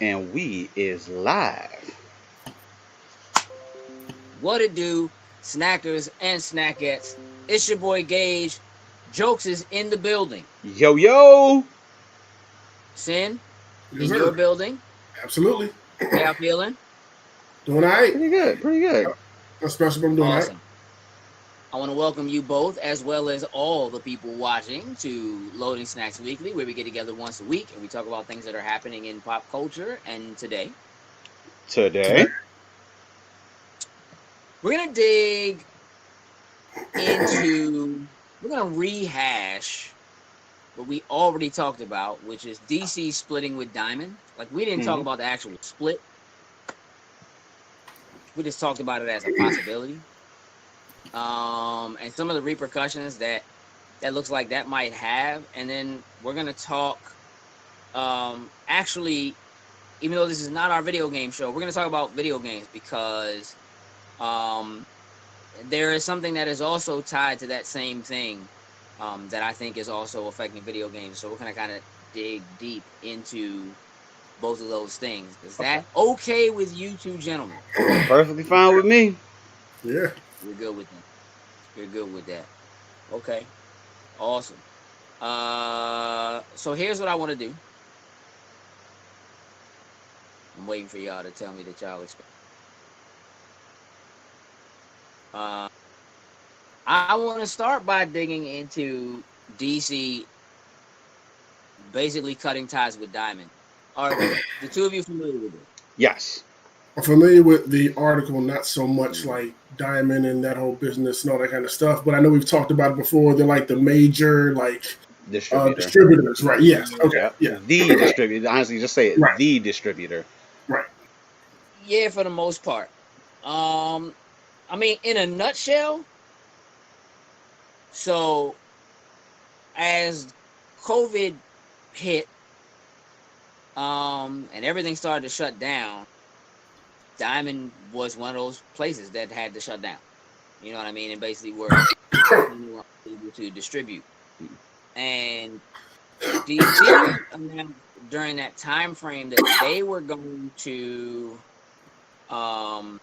And we is live. What it do, snackers and snackettes? It's your boy Gage. Jokes is in the building. Yo yo. Sin Yes, in your sir. building. Absolutely. How y'all feeling? Doing all right. Pretty good. Pretty good. That's special, but I'm doing all right. Awesome. I want to welcome you both, as well as all the people watching, to Loading Snacks Weekly, where we get together once a week and we talk about things that are happening in pop culture. And today, Today. Today. we're gonna dig into, we're gonna rehash what we already talked about, which is DC splitting with Diamond. Like, we didn't talk Hmm. about the actual split. We just talked about it as a possibility. And some of the repercussions that looks like that might have. And then we're gonna talk actually, even though this is not our video game show, we're gonna talk about video games because um there is something that is also tied to that same thing that I think is also affecting video games. So we're gonna kind of dig deep into both of those things. Is Okay. that okay with you two gentlemen? Perfectly fine with me. Yeah. You're good with that. You're good with that. Okay. Awesome. So here's what I want to do. I'm waiting for y'all to tell me that y'all expect. Uh, I want to start by digging into DC basically cutting ties with Diamond. Are the two of you familiar with it? Yes. I'm familiar with the article, not so much Mhm. like Diamond and that whole business and all that kind of stuff, but I know we've talked about it before. They're like the major Distributor. distributors, right? Yes. Mhm. Okay. Yep. Yeah. The distributor. Honestly, just say it. Right. The distributor. Right. Yeah, for the most part. Um, I mean, in a nutshell, so as COVID hit, and everything started to shut down, Diamond was one of those places that had to shut down. You know what I mean? And basically were able to distribute. And DC announced during that time frame that they were going to um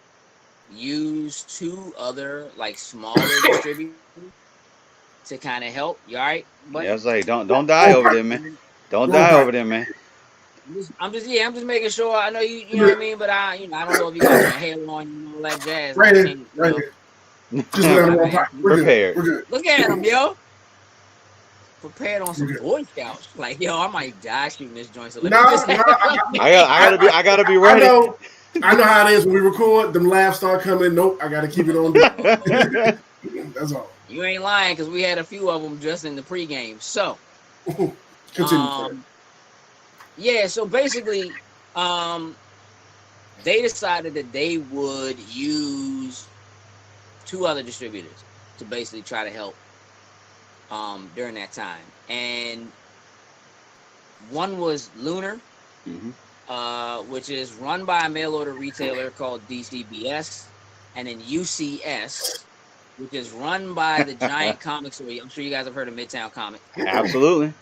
use two other like smaller distributors to kind of help. You all right, Yeah, I buddy? was like, don't Wrong, don't die wrong over pipe. there, man. Don't Wrong die pipe. over there, man. I'm just making sure. I know you know what I Yeah. mean, but I don't know if you got your hair on and all that jazz. And I Right here. can't, Right here. Just went yeah, out the my wrong bad. pipe. We're good. Prepared. We're good. Look at him, yo. Prepared on We're some good. Boy Scouts. Like, yo, I might die shooting this joint. So let me No, just no. have like, I gotta be I ready. know. I know how it is when we record. Them laughs start coming. Nope. I got to keep it on deck. That's all. you ain't lying because we had a few of them just in the pregame. So, Continue, sir. um, yeah. So basically, um, they decided that they would use two other distributors to basically try to help during that time, and one was Lunar, Hmm. which is run by a mail order retailer called DCBS, and then UCS, which is run by the giant comic store. I'm sure you guys have heard of Midtown Comics. Absolutely.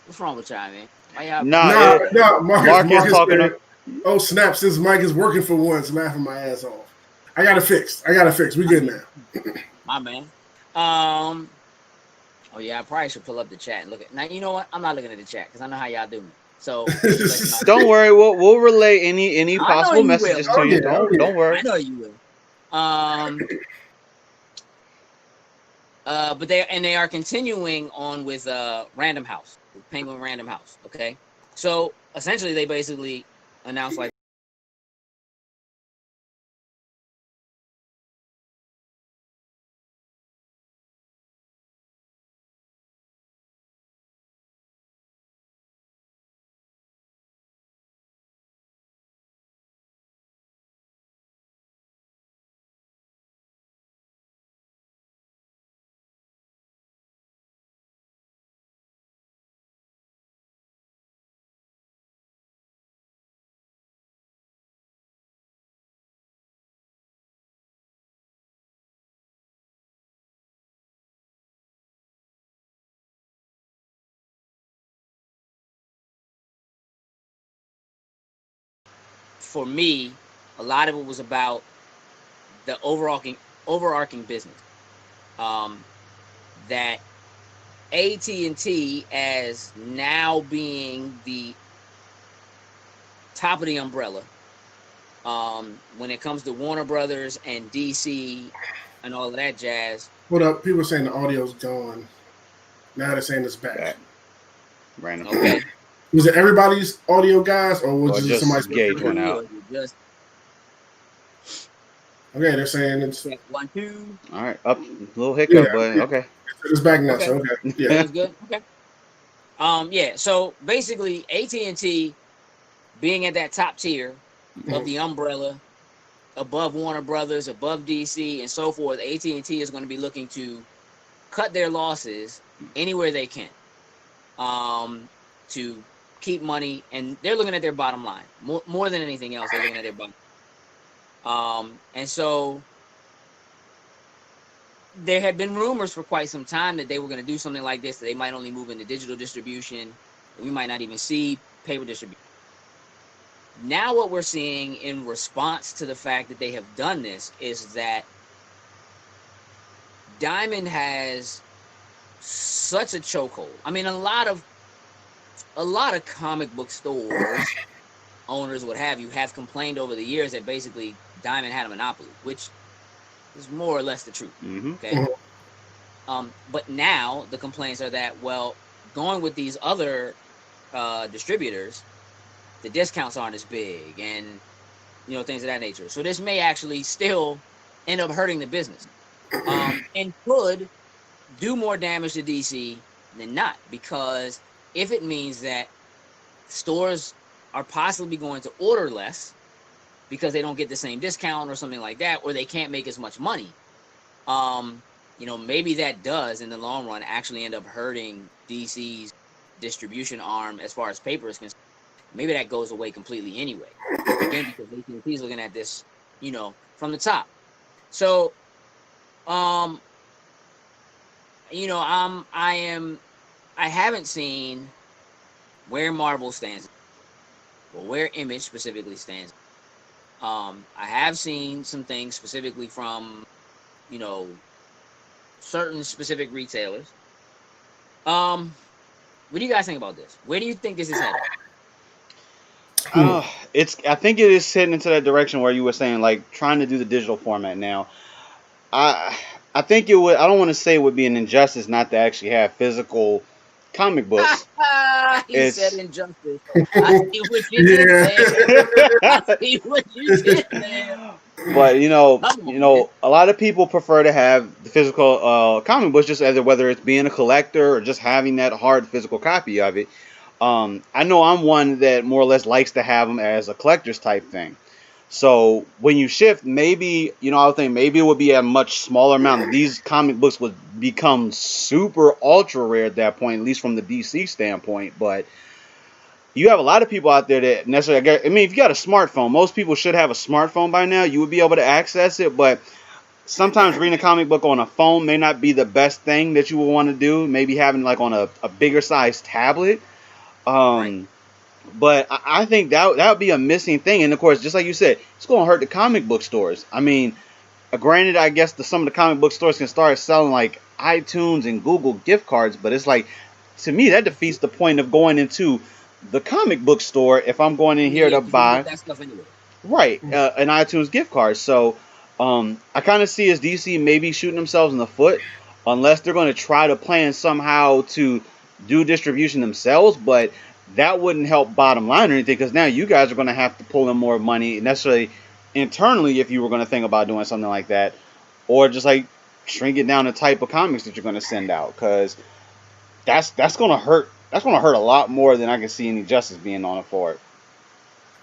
What's wrong with y'all, man? Why y'all Nah, being Nah, like it, that? nah. Marcus, Marcus Marcus talking said, to. "Oh snap! Since Mike is working for once, laughing my ass off. I got it fixed. I got it fixed. We I good mean, now." my man. Um. Oh yeah, I probably should pull up the chat and look at. Now you know what? I'm not looking at the chat because I know how y'all do me. So let's not. Don't worry, we'll relay any I know possible you will. messages Oh to you. yeah, oh Don't yeah. don't worry. I know you will. But they are continuing on with Random House, with Penguin Random House. Okay, so essentially they basically announced like for me, a lot of it was about the overarching business. That AT&T as now being the top of the umbrella when it comes to Warner Brothers and DC and all of that jazz. What up? People are saying the audio's gone. Now they're saying it's back. Random. Okay. Was it everybody's audio, guys, or was Or it just somebody's? Gage went out. Just Okay, they're saying it's check 1, 2. All right, up little hiccup, Yeah. but okay. it's back now. Okay. So okay, yeah. That's good. Okay. Yeah. So basically, AT&T being at that top tier of the umbrella, above Warner Brothers, above DC, and so forth, AT&T is going to be looking to cut their losses anywhere they can, to keep money, and they're looking at their bottom line more than anything else. They're looking at their bottom. And so there had been rumors for quite some time that they were going to do something like this, that they might only move into digital distribution. We might not even see paper distribution. Now what we're seeing in response to the fact that they have done this is that Diamond has such a chokehold. I mean, a lot of comic book stores, owners, what have you, have complained over the years that basically Diamond had a monopoly, which is more or less the truth. Mm-hmm. Okay. But now the complaints are that, well, going with these other distributors, the discounts aren't as big, and things of that nature. So this may actually still end up hurting the business, and could do more damage to DC than not, because if it means that stores are possibly going to order less because they don't get the same discount or something like that, or they can't make as much money, maybe that does in the long run actually end up hurting DC's distribution arm as far as paper is concerned. Maybe that goes away completely anyway. Again, because AT&T is looking at this, from the top. So, I haven't seen where Marvel stands, or where Image specifically stands. I have seen some things specifically from, certain specific retailers. What do you guys think about this? Where do you think this is headed? I think it is heading into that direction where you were saying, like, trying to do the digital format now. I think it would. I don't want to say it would be an injustice not to actually have physical comic books. He said injustice. I see what you did there. I see what you did there. But a lot of people prefer to have the physical comic books, just as whether it's being a collector or just having that hard physical copy of it. I know I'm one that more or less likes to have them as a collector's type thing. So when you shift, maybe, I would think maybe it would be a much smaller amount. These comic books would become super ultra rare at that point, at least from the DC standpoint. But you have a lot of people out there that necessarily, if you got a smartphone, most people should have a smartphone by now. You would be able to access it, but sometimes reading a comic book on a phone may not be the best thing that you would want to do. Maybe having like on a bigger size tablet. Right. But I think that would be a missing thing. And of course, just like you said, it's going to hurt the comic book stores. I mean, granted, I guess some of the comic book stores can start selling like iTunes and Google gift cards, but it's like, to me, that defeats the point of going into the comic book store if I'm going in here to buy that stuff anyway. Right, an iTunes gift card. So I kind of see as DC maybe shooting themselves in the foot, unless they're going to try to plan somehow to do distribution themselves, but that wouldn't help bottom line or anything, because now you guys are going to have to pull in more money necessarily internally if you were going to think about doing something like that, or just like shrinking down the type of comics that you're going to send out, because that's going to hurt. That's going to hurt a lot more than I can see any justice being on it for it.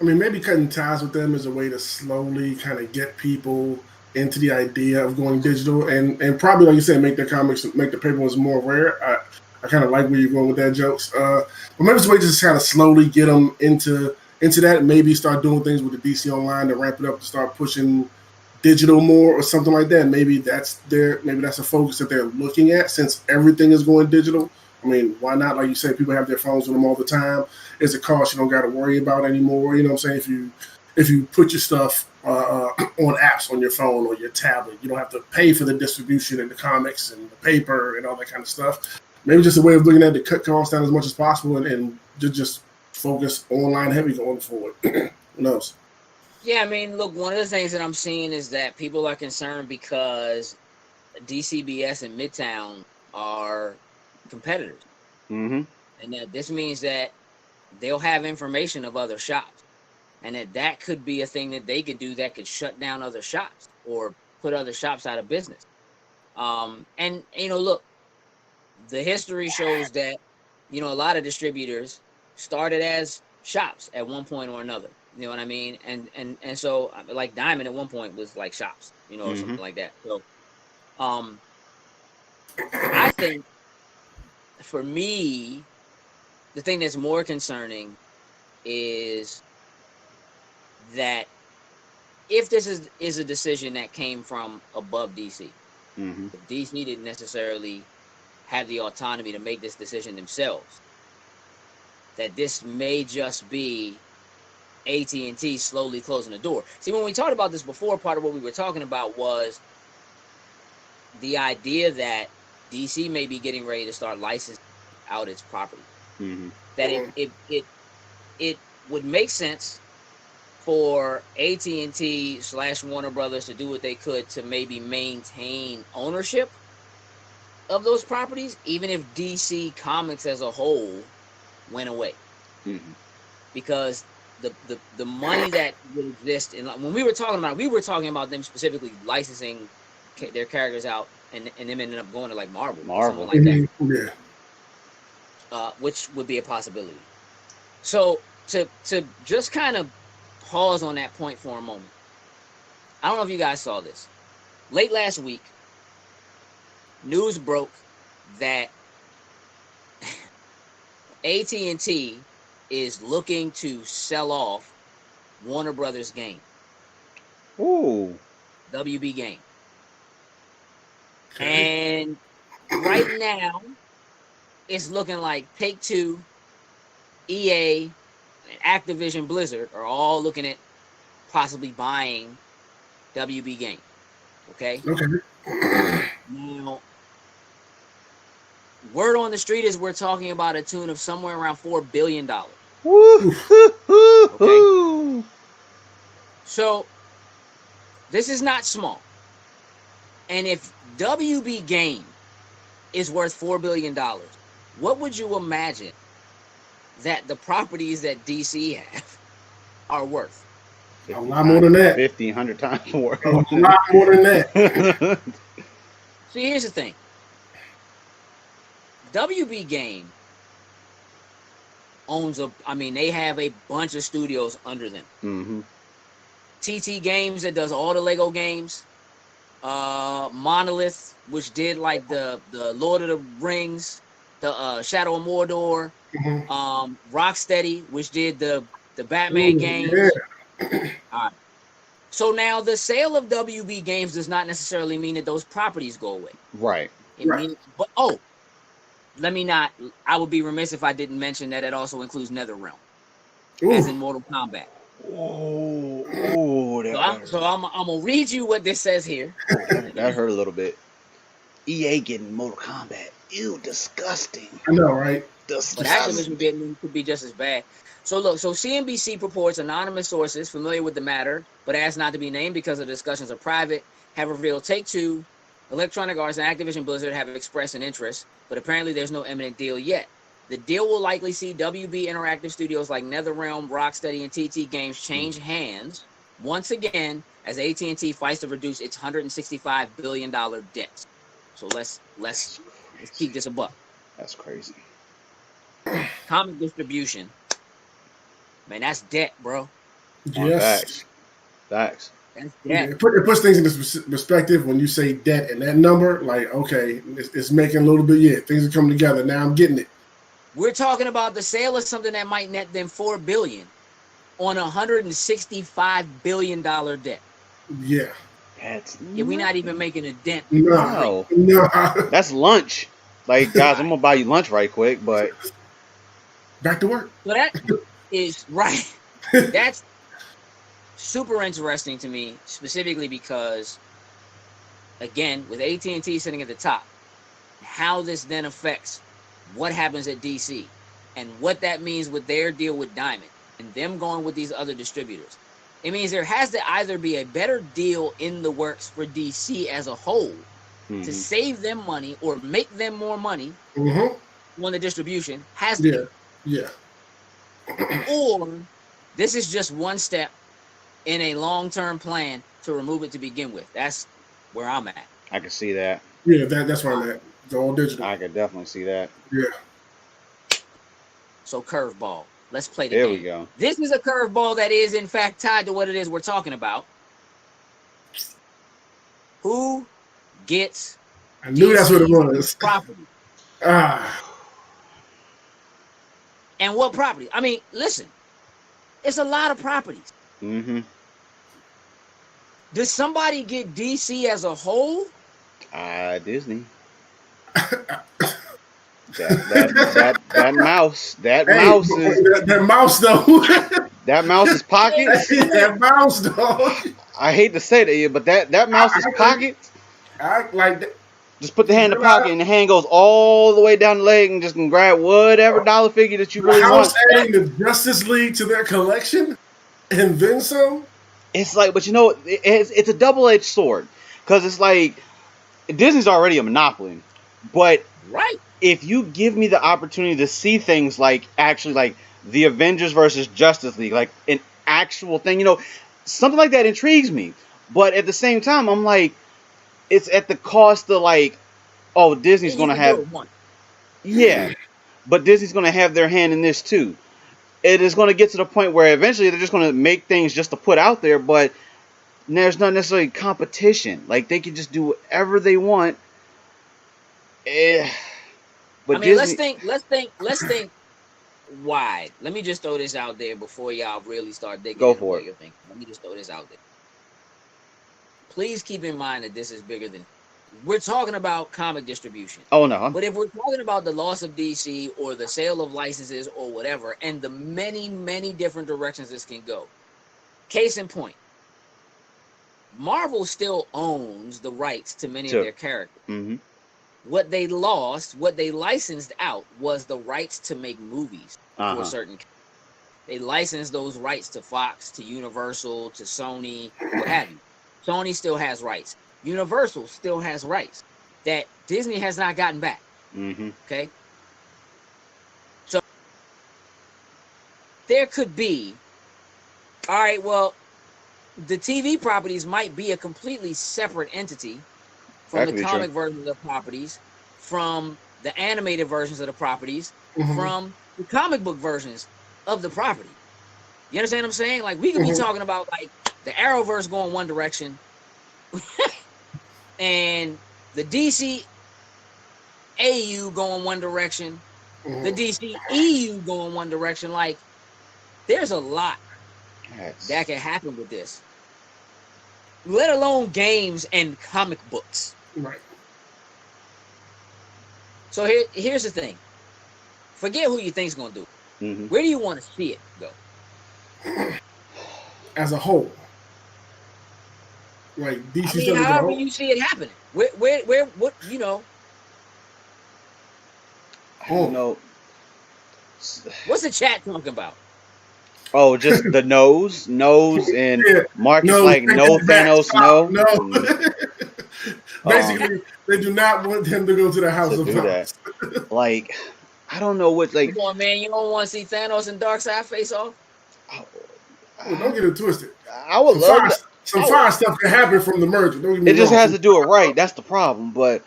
I mean, maybe cutting ties with them is a way to slowly kind of get people into the idea of going digital, and probably, like you said, make the paper ones more rare. I kind of like where you're going with that, Jokes. But maybe it's a way to just kind of slowly get them into that, and maybe start doing things with the DC Online to ramp it up, to start pushing digital more or something like that. Maybe that's a focus that they're looking at, since everything is going digital. I mean, why not? Like you said, people have their phones with them all the time. It's a cost you don't got to worry about anymore. You know what I'm saying? if you put your stuff on apps on your phone or your tablet. You don't have to pay for the distribution and the comics and the paper and all that kind of stuff. Maybe just a way of looking at it to cut costs down as much as possible and just focus online heavy going forward. Who knows? Yeah, I mean, look, one of the things that I'm seeing is that people are concerned because DCBS and Midtown are competitors. Mm-hmm. And that this means that they'll have information of other shops. And that could be a thing that they could do that could shut down other shops or put other shops out of business. And, look, the history shows that, a lot of distributors started as shops at one point or another. You know what I mean? And so, like, Diamond at one point was like shops, or something like that. So, I think, for me, the thing that's more concerning is that if this is a decision that came from above DC, if DC didn't necessarily have the autonomy to make this decision themselves, that this may just be AT&T slowly closing the door. See, when we talked about this before, part of what we were talking about was the idea that DC may be getting ready to start licensing out its property. That it would make sense for AT&T / Warner Brothers to do what they could to maybe maintain ownership of those properties, even if DC Comics as a whole went away. Because the money that would exist, and when we were talking about them specifically licensing their characters out, and them ending up going to like Marvel. Or something like that. Yeah. Which would be a possibility. So to just kind of pause on that point for a moment. I don't know if you guys saw this. Late last week, news broke that AT&T is looking to sell off Warner Brothers Game. Ooh. WB Game. And right now, it's looking like Take-Two, EA, and Activision Blizzard are all looking at possibly buying WB Game. Okay? Now, word on the street is we're talking about a tune of somewhere around $4 billion. Okay? So, this is not small. And if WB Game is worth $4 billion, what would you imagine that the properties that DC have are worth? A lot more than that. 1,500 times more. A lot more than that. See, here's the thing. WB Game they have a bunch of studios under them. TT Games that does all the Lego games. Monolith, which did like the Lord of the Rings, the Shadow of Mordor. Rocksteady, which did the Batman games. Yeah. All right. So now the sale of WB Games does not necessarily mean that those properties go away. Right. I would be remiss if I didn't mention that it also includes NetherRealm, as in Mortal Kombat. So I'm gonna read you what this says here. That hurt a little bit. EA getting Mortal Kombat. Ew, disgusting. I know, right? But Activision getting could be just as bad. So look, CNBC reports anonymous sources familiar with the matter, but asked not to be named because the discussions are private, have revealed Take-Two, Electronic Arts, and Activision Blizzard have expressed an interest, but apparently there's no imminent deal yet. The deal will likely see WB Interactive studios like NetherRealm, Rocksteady, and TT Games change hands once again as AT&T fights to reduce its $165 billion debt. So let's keep this a buck. That's crazy. Comic distribution, man, that's debt, bro. Yes. Facts. That's debt. It puts things into perspective when you say debt and that number. Like, okay, it's making a little bit. Yeah, things are coming together. Now I'm getting it. We're talking about the sale of something that might net them $4 billion on a $165 billion debt. Yeah. We're not even making a dent. No. That's lunch. Like, guys, I'm gonna buy you lunch right quick, but back to work. So that is right. That's super interesting to me, specifically because, again, with AT&T sitting at the top, how this then affects what happens at DC and what that means with their deal with Diamond and them going with these other distributors. It means there has to either be a better deal in the works for DC as a whole to save them money or make them more money on the distribution. Has to be. Yeah. Or this is just one step in a long-term plan to remove it to begin with. That's where I'm at. I can see that. Yeah, that's where I'm at. It's all digital. I could definitely see that. Yeah. So curveball. Let's play the There game. we go. This is a curveball that is, in fact, tied to what it is we're talking about. Who gets I knew that's what it was. property? And what property? I mean, listen. It's a lot of properties. Does somebody get DC as a whole? Disney. That mouse. That mouse is that mouse though. That mouse's pockets. That mouse though. I hate to say that, but that mouse's pockets. I like that. Just put the hand in the pocket, and the hand goes all the way down the leg, and just can grab whatever dollar figure that you really want. Adding the Justice League to their collection, and then some. It's like, but you know, it's a double-edged sword, because it's like Disney's already a monopoly, but right. If you give me the opportunity to see things like actually like the Avengers versus Justice League, like an actual thing, you know, something like that intrigues me. But at the same time, I'm like, it's at the cost of like, oh, Disney's going to have, yeah, but Disney's going to have their hand in this too. It is going to get to the point where eventually they're just going to make things just to put out there, but there's not necessarily competition. Like they can just do whatever they want. But I mean, Disney... let's think wide. Let me just throw this out there before y'all really start digging. Go for it. Let me just throw this out there. Please keep in mind that this is bigger than. We're talking about comic distribution. Oh no! But if we're talking about the loss of DC or the sale of licenses or whatever, and the many, many different directions this can go. Case in point, Marvel still owns the rights to many of their characters. What they lost, what they licensed out, was the rights to make movies for certain. They licensed those rights to Fox, to Universal, to Sony, what have you. Sony still has rights. Universal still has rights that Disney has not gotten back. Okay? So there could be, all right, well, the TV properties might be a completely separate entity from the comic versions of properties, from the animated versions of the properties, from the comic book versions of the property. You understand what I'm saying? Like, we could be talking about, like, the Arrowverse going one direction, and the DC AU going one direction, the DC EU going one direction. Like, there's a lot that can happen with this. Let alone games and comic books. Right. So here's the thing. Forget who you think's gonna do it. Where do you want to see it go? As a whole. Like DC I mean, however you see it happening. Where what, you know. Oh no. What's the chat talking about? Oh, just the nose, and Marcus like no Thanos, no. Basically, they do not want him to go to the House of Thanos. Like, I don't know what like. Come on, man, you don't want to see Thanos and Darkseid face off? Well, don't get it twisted. I would love that. Some fire stuff can happen from the merger. It just has to do it right. That's the problem. But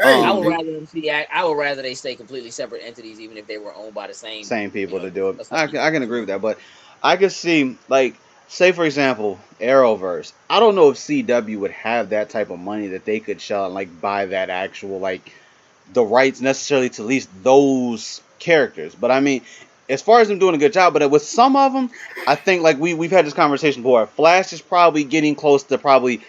I would rather them see. I would rather they stay completely separate entities, even if they were owned by the same people to do it. I can agree with that. But I could see, like, say for example, Arrowverse. I don't know if CW would have that type of money that they could shell and like buy that actual like the rights necessarily to at least those characters. But I mean, as far as them doing a good job, but with some of them, I think like we've had this conversation before. Flash is probably getting close to probably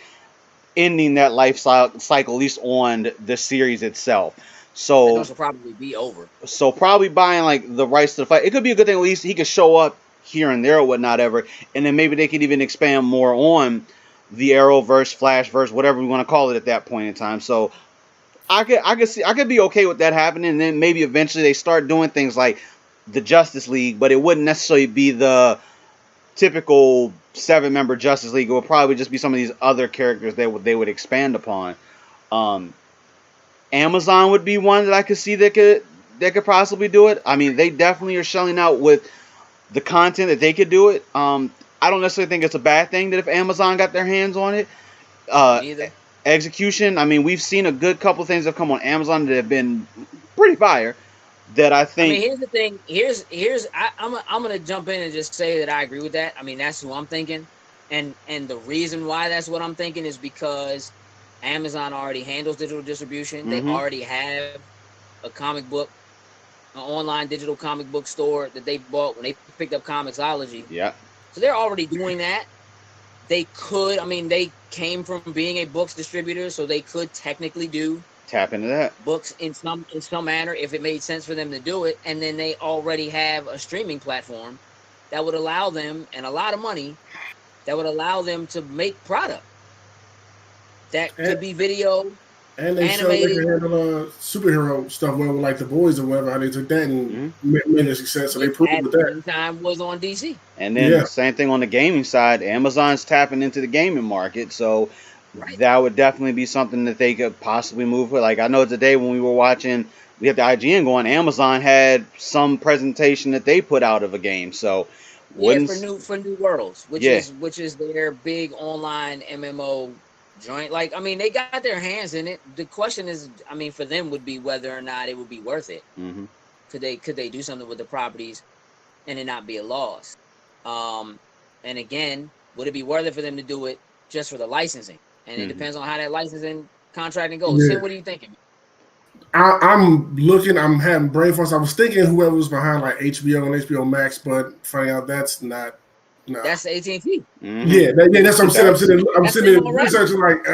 ending that life cycle, at least on the series itself. So will probably be over. So probably buying like the rights to the fight. It could be a good thing. At least he could show up here and there or whatnot ever, and then maybe they could even expand more on the Arrowverse, Flashverse, whatever we want to call it at that point in time. So I could be okay with that happening, and then maybe eventually they start doing things like the Justice League, but it wouldn't necessarily be the typical 7-member Justice League. It would probably just be some of these other characters they would expand upon. Amazon would be one that I could see that could possibly do it. I mean, they definitely are shelling out with the content that they could do it. I don't necessarily think it's a bad thing that if Amazon got their hands on it. Execution, I mean, we've seen a good couple things that have come on Amazon that have been pretty fire. That I think. I mean, here's the thing. I'm gonna jump in and just say that I agree with that. I mean, that's who I'm thinking, and the reason why that's what I'm thinking is because Amazon already handles digital distribution. Mm-hmm. They already have an online digital comic book store that they bought when they picked up Comixology. Yeah. So they're already doing that. They could. I mean, they came from being a books distributor, so they could technically tap into that books in some manner if it made sense for them to do it. And then they already have a streaming platform that would allow them, and a lot of money, that would allow them to make product that could be video, and they animated. They can handle superhero stuff well, like The Boys or whatever. How they took that and made a success, so they proved with that. At the time was on DC. And then same thing on the gaming side. Amazon's tapping into the gaming market, so that would definitely be something that they could possibly move with. Like, I know today when we were watching, we had the IGN going, Amazon had some presentation that they put out of a game. So for New Worlds, which is their big online MMO joint. Like, I mean, they got their hands in it. The question is, I mean, for them would be whether or not it would be worth it. Mm-hmm. Could they do something with the properties and it not be a loss? And again, would it be worth it for them to do it just for the licensing? And it depends on how that licensing contracting goes. Sid, what are you thinking? I'm having brain farts. I was thinking whoever was behind like HBO and HBO Max, but finding out that's not. No. That's AT&T. Mm-hmm. Yeah, that's what I'm saying. I'm sitting there researching like,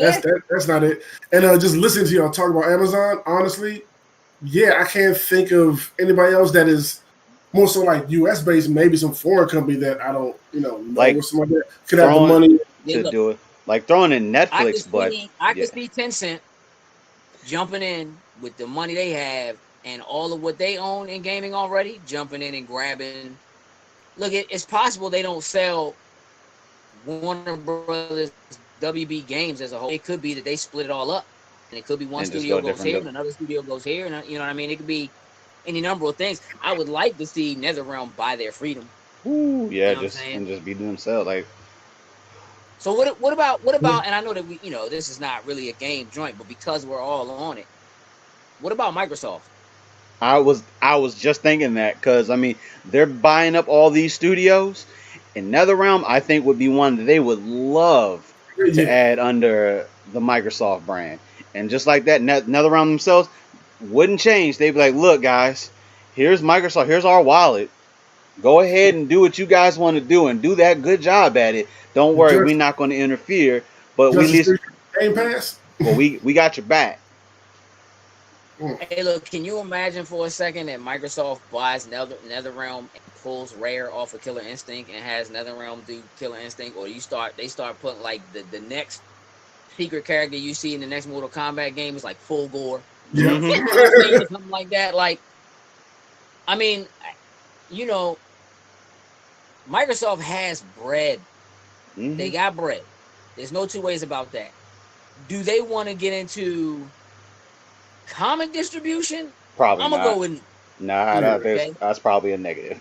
that's not it. And just listening to y'all talk about Amazon, honestly, I can't think of anybody else that is more so like US based. Maybe some foreign company that I don't, know like somebody that could have the money to do it. Like throwing in Netflix, I could see Tencent jumping in with the money they have and all of what they own in gaming already, jumping in and grabbing. Look, it's possible they don't sell Warner Brothers WB Games as a whole. It could be that they split it all up, and it could be one studio goes here and another studio goes here, and you know what I mean. It could be any number of things. I would like to see NetherRealm buy their freedom. Ooh, yeah, just be themselves like. So what about? And I know that this is not really a game joint, but because we're all on it, what about Microsoft? I was just thinking that because I mean they're buying up all these studios, and NetherRealm I think would be one that they would love to add under the Microsoft brand, and just like that, NetherRealm themselves wouldn't change. They'd be like, look guys, here's Microsoft, here's our wallet. Go ahead and do what you guys want to do and do that good job at it. Don't worry, we're not going to interfere, but we at least Game Pass. Well, we got your back. Hey, look, can you imagine for a second that Microsoft buys NetherRealm and pulls Rare off of Killer Instinct and has NetherRealm do Killer Instinct, or they start putting like the next secret character you see in the next Mortal Kombat game is like full gore, something like that. Like, I mean, Microsoft has bread. Mm-hmm. They got bread. There's no two ways about that. Do they want to get into comic distribution? Probably I'm gonna go with that's probably a negative.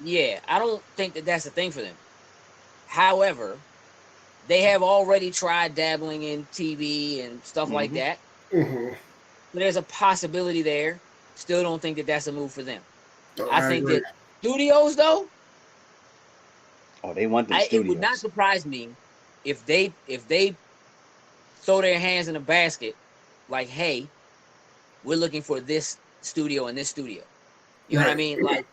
Yeah, I don't think that's a thing for them. However, they have already tried dabbling in TV and stuff like that. Mm-hmm. So there's a possibility there. Still don't think that's a move for them. I think that studios, though. Oh, they want the studios. It would not surprise me if they throw their hands in a basket, like, hey, we're looking for this studio and this studio. You know what I mean? Like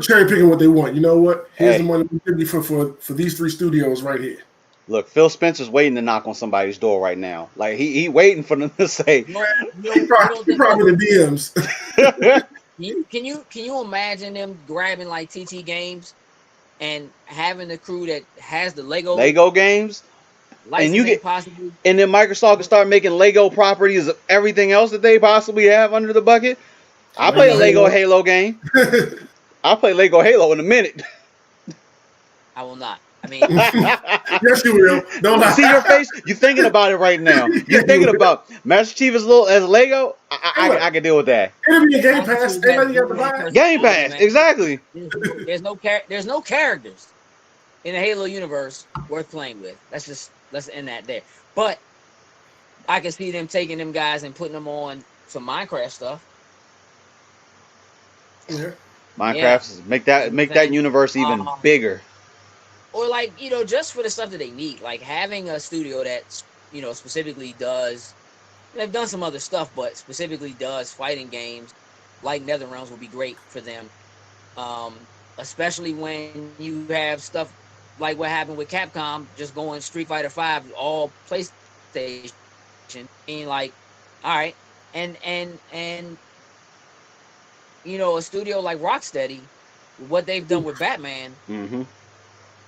cherry picking what they want. You know what? Here's the money we give you for these 3 studios right here. Look, Phil Spencer's waiting to knock on somebody's door right now. Like he waiting for them to say. He probably the DMs. Can you imagine them grabbing like TT Games and having the crew that has the Lego games, and you licensing get, possibly? and then Microsoft can start making Lego properties of everything else that they possibly have under the bucket. I play a Lego Halo game. I'll play Lego Halo in a minute. I will not. I mean, Yes, you will. Don't lie. See your face? You're thinking about it right now. You're thinking about Master Chief as Lego. I can deal with that. It'll be a Game Pass. Everybody got to buy it. Game Pass, exactly. There's no characters in the Halo universe worth playing with. Let's end that there. But I can see them taking them guys and putting them on some Minecraft stuff. Yeah. Minecraft make that universe even bigger. Or like, just for the stuff that they need, like having a studio that, specifically does. They've done some other stuff, but specifically does fighting games, like NetherRealms would be great for them. Especially when you have stuff like what happened with Capcom, just going Street Fighter V all PlayStation, being like, all right, and a studio like Rocksteady, what they've done with Batman. Mm-hmm.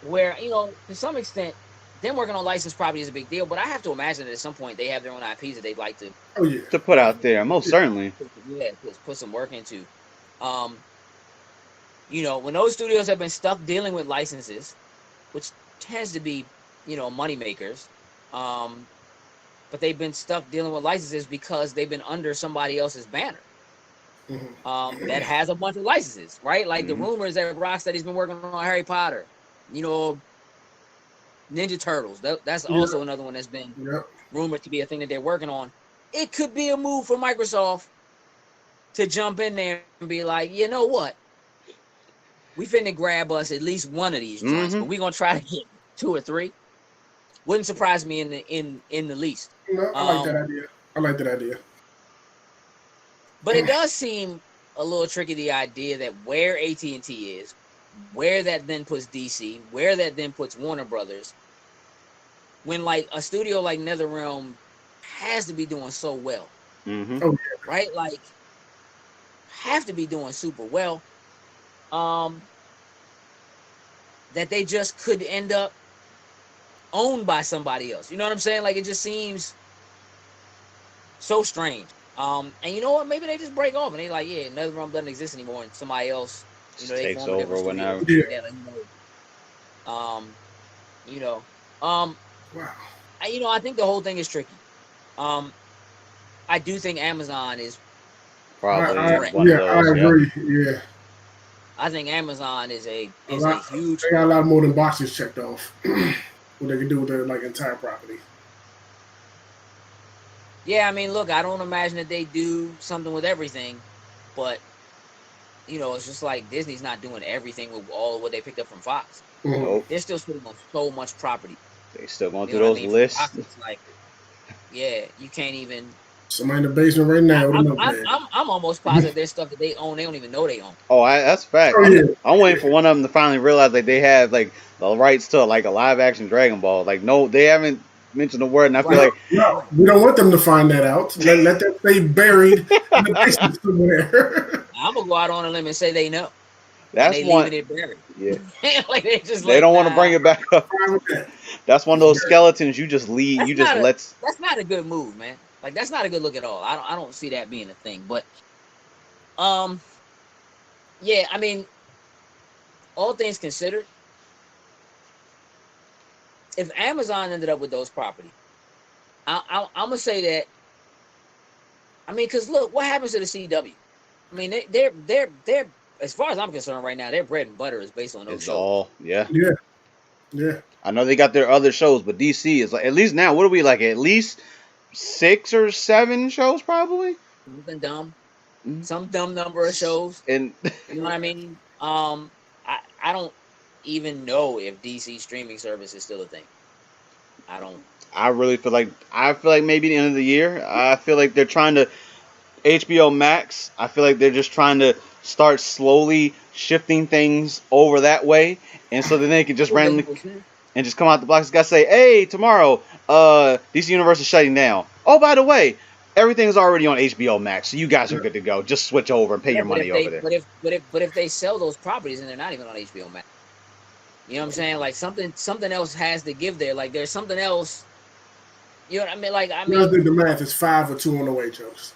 Where, to some extent, them working on licensed property is a big deal, but I have to imagine that at some point they have their own IPs that they'd like to to put out there, most certainly. Yeah, put some work into. When those studios have been stuck dealing with licenses, which tends to be, money makers, but they've been stuck dealing with licenses because they've been under somebody else's banner. Mm-hmm. That has a bunch of licenses, right? Like Mm-hmm. the rumors that Rocksteady's been working on Harry Potter. Ninja Turtles. That's also another one that's been rumored to be a thing that they're working on. It could be a move for Microsoft to jump in there and be like, you know what? We finna grab us at least one of these joints, but we're gonna try to get 2 or 3. Wouldn't surprise me in the least. No, I like that idea. But it does seem a little tricky, the idea that where AT&T is, where that then puts DC, where that then puts Warner Brothers, when like a studio like NetherRealm has to be doing so well. Mm-hmm. Oh, right? Like, have to be doing super well. That they just could end up owned by somebody else. You know what I'm saying? Like, it just seems so strange. And you know what? Maybe they just break off and they like, yeah, NetherRealm doesn't exist anymore, and somebody else, they takes form a different over studio. whenever. Wow. I think the whole thing is tricky. I do think Amazon is Probably one of those. I agree. Yeah. I think Amazon is a huge. They got a lot more than boxes checked off. What they can do with their entire property. Yeah, I mean, look, I don't imagine that they do something with everything, but it's just like Disney's not doing everything with all of what they picked up from Fox. Mm-hmm. Nope. They're still sitting on so much property. They still going through those lists. Fox, it's like, yeah, you can't even. Somebody in the basement right now. I'm almost positive there's stuff that they own. They don't even know they own. Oh, that's fact. Oh, yeah. I'm waiting for one of them to finally realize they have the rights to a live action Dragon Ball. No, they haven't mentioned the word, and I feel like no, we don't want them to find that out. Let that stay buried in the basement somewhere. I'm gonna go out on a limb and say they know. That's one. It buried. Yeah. They don't want to bring it back up. That's one of those skeletons you just leave. That's not a good move, man. Like, that's not a good look at all. I don't see that being a thing. But, yeah, I mean, all things considered, if Amazon ended up with those properties, I'm gonna say that. I mean, because look, what happens to the CW? I mean, they're as far as I'm concerned right now, their bread and butter is based on those shows. Yeah. I know they got their other shows, but DC is at least now. What are we at least 6 or 7 shows, probably. Something dumb, some dumb number of shows, and you know what I mean. I don't even know if DC streaming service is still a thing. I don't. I really feel like maybe the end of the year. I feel like they're trying to HBO Max. I feel like they're just trying to start slowly shifting things over that way, and so then they can just randomly and just come out the box. Got to say, hey, tomorrow, DC Universe is shutting down. Oh, by the way, everything's already on HBO Max, so you guys are good to go. Just switch over and pay Yeah, your money over there. But if they sell those properties and they're not even on HBO Max, you know what I'm saying? Like something else has to give there. Like there's something else. You know what I mean? Like I mean, I think the math is 5 or 2 on the way, Jokes,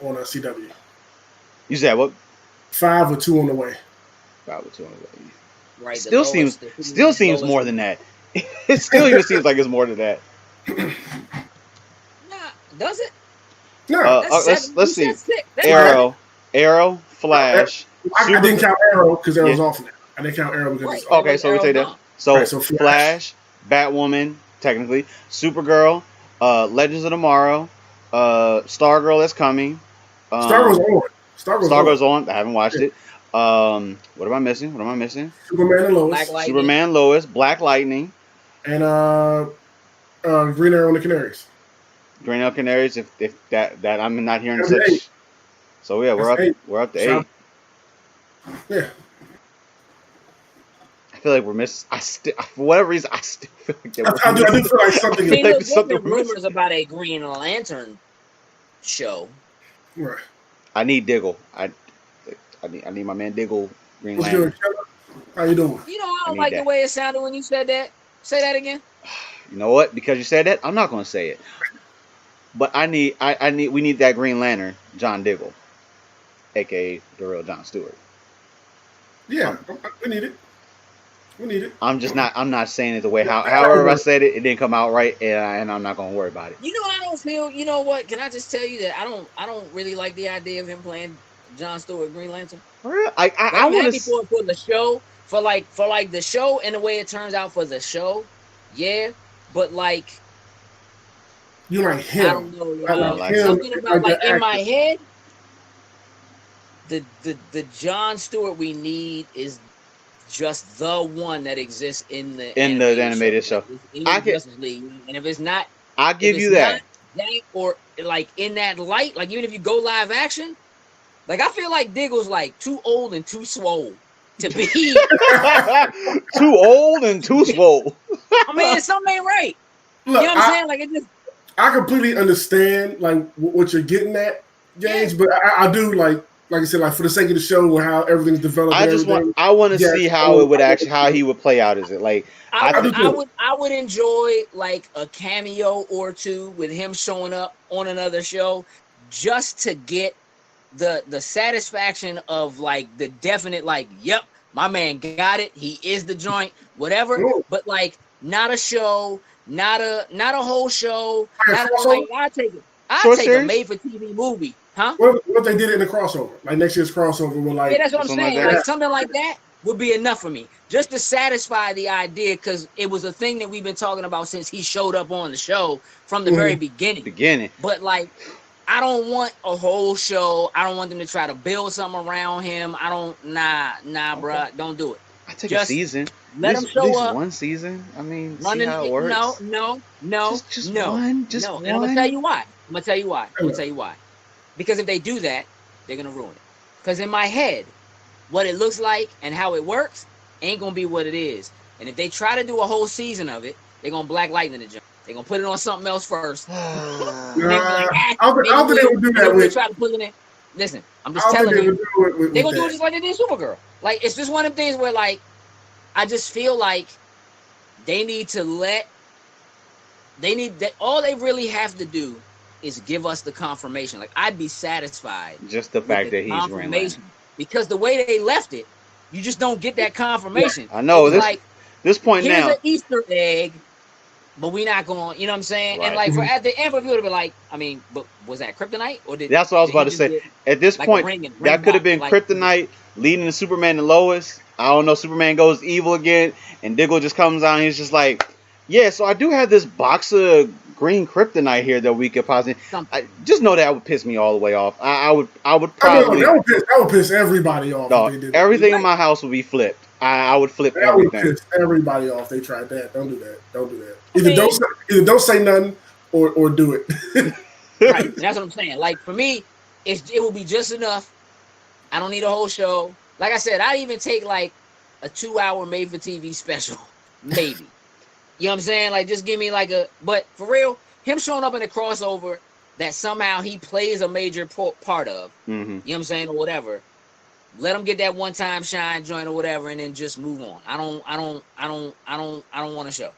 on CW. You said what? 5 or 2 on the way. 5 or 2 on the way. right? Still seems more than that. It still even seems like it's more than that. Nah, does it? No, let's see. Arrow, Flash. I didn't count Arrow because Arrow's off now. I didn't count Arrow because it's off. Okay, so we take that. So Flash, Batwoman, technically, Supergirl, Legends of Tomorrow, Stargirl is coming. Stargirl's on. Stargirl's on. I haven't watched it. What am I missing? Superman and Lois. Superman, Lois, Black Lightning, and Green Arrow and the Canaries. Green Arrow Canaries. If that I'm not hearing such. 8. So yeah, we're up to 8. Yeah. I feel like we're missing. For whatever reason, I still feel like I do feel like something. There's rumors about a Green Lantern show. Right. I need Diggle. I need my man Diggle. Green Lantern. How you doing? You know, I don't like the way it sounded when you said that. Say that again. You know what? Because you said that, I'm not going to say it. But we need that Green Lantern, John Diggle, aka the real John Stewart. Yeah, we need it. I'm not saying it the way however I said it. It didn't come out right, and I'm not going to worry about it. You know, I don't feel. You know what? Can I just tell you that I don't really like the idea of him playing John Stewart Green Lantern. I want to for the show, for like the show and the way it turns out for the show, yeah. But like, you like him? I don't know. Something about like in my head, the John Stewart we need is just the one that exists in the animated show. Justice League. And if it's not, I'll give you that. Or like in that light, like even if you go live action, like I feel like Diggle's like too old and too swole to be too old and too swole. I mean, something ain't right. Look, you know what I'm saying? Like it just. I completely understand like what you're getting at, James, but I do like I said, like for the sake of the show and how everything's developed. I want to see how it would actually how he would play out. Is it like I would enjoy like a cameo or two with him showing up on another show just to get the satisfaction of like the definite like, yep, my man got it. He is the joint, whatever. Ooh. But like not a show, not a whole show. I take a made for TV movie. Huh? What they did in the crossover, like next year's crossover, with like that's what I'm saying. Like something like that would be enough for me, just to satisfy the idea, because it was a thing that we've been talking about since he showed up on the show from the very beginning. But like, I don't want a whole show. I don't want them to try to build something around him. I don't. Nah, bruh, don't do it. I take a season. Let him show up. One season. I mean, see how it works. No. Just one. And I'm gonna tell you why. Because if they do that, they're going to ruin it. Because in my head, what it looks like and how it works ain't going to be what it is. And if they try to do a whole season of it, they're going to Black Lightning the jump. They're going to put it on something else first. I don't think they would do that with. Try to put it in. Listen, I'm just telling you. They're going to do it just like they did Supergirl. Like, it's just one of the things where, like, I just feel like they need to all they really have to do is give us the confirmation. Like, I'd be satisfied. Just the fact that he's Green Lantern. Because the way they left it, you just don't get that confirmation. Yeah, I know. This point here's now. Here's an Easter egg, but we're not going, you know what I'm saying? Right. And like, at the end, for people to be like, I mean, but was that Kryptonite? Or that's what I was about to say. At this point, that could have been Kryptonite leading to Superman and Lois. I don't know. Superman goes evil again, and Diggle just comes out and he's just like, yeah, so I do have this box of green kryptonite here that we could possibly. Just know that would piss me all the way off. I would probably. That would piss everybody off. No, everything in my house would be flipped. I would flip everything. That would piss everybody off. They tried that. Don't do that. Either don't say nothing or do it. Right. That's what I'm saying. Like for me, it will be just enough. I don't need a whole show. Like I said, I'd even take like a 2-hour made for TV special, maybe. You know what I'm saying? Like, just give me like but for real, him showing up in a crossover that somehow he plays a major part of. Mm-hmm. You know what I'm saying, or whatever. Let him get that one time shine joint or whatever, and then just move on. I don't want to show.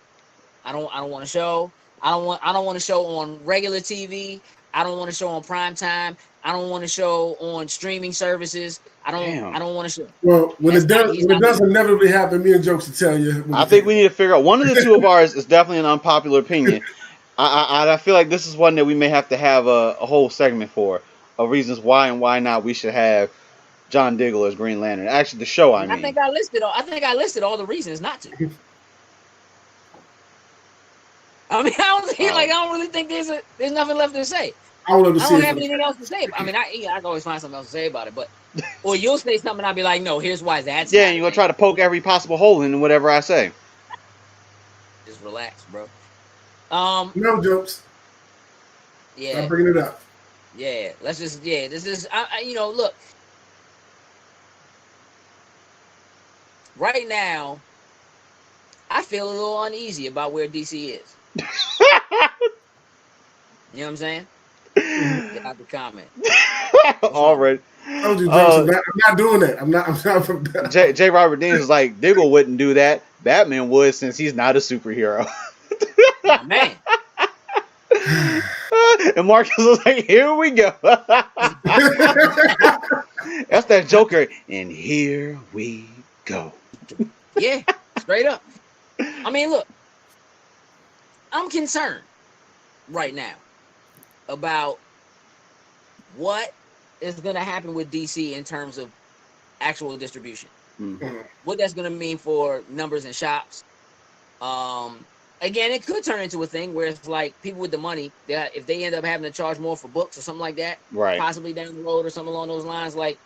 I don't want to show. I don't want to show on regular TV. I don't want to show on prime time. I don't want to show on streaming services. I don't want to show. Well, when it does inevitably happen, me and Jokes to tell you. I think we need to figure out one of the two of ours is definitely an unpopular opinion. I feel like this is one that we may have to have a whole segment for, of reasons why and why not we should have John Diggle as Green Lantern. Actually, the show. I think I listed all the reasons not to. I mean, I don't really think there's nothing left to say. I don't have anything else to say. I mean, I can always find something else to say about it, but or you'll say something, and I'll be like, no, here's why that's. Yeah, and you're gonna try to poke every possible hole in whatever I say. Just relax, bro. No jokes. Yeah. I'm bringing it up. Yeah, let's just. Yeah, this is. Look. Right now, I feel a little uneasy about where DC is. You know what I'm saying? Get out the comment. Already. I'm not doing that. I'm not. J. Robert Dean is like, Diggle wouldn't do that. Batman would, since he's not a superhero. Oh, man. And Marcus was like, here we go. That's that Joker. And here we go. Yeah, straight up. I mean, look, I'm concerned right now about what is going to happen with DC in terms of actual distribution. Mm-hmm. What that's going to mean for numbers in shops. Again, it could turn into a thing where it's like people with the money, that if they end up having to charge more for books or something like that, right? Possibly down the road or something along those lines, like,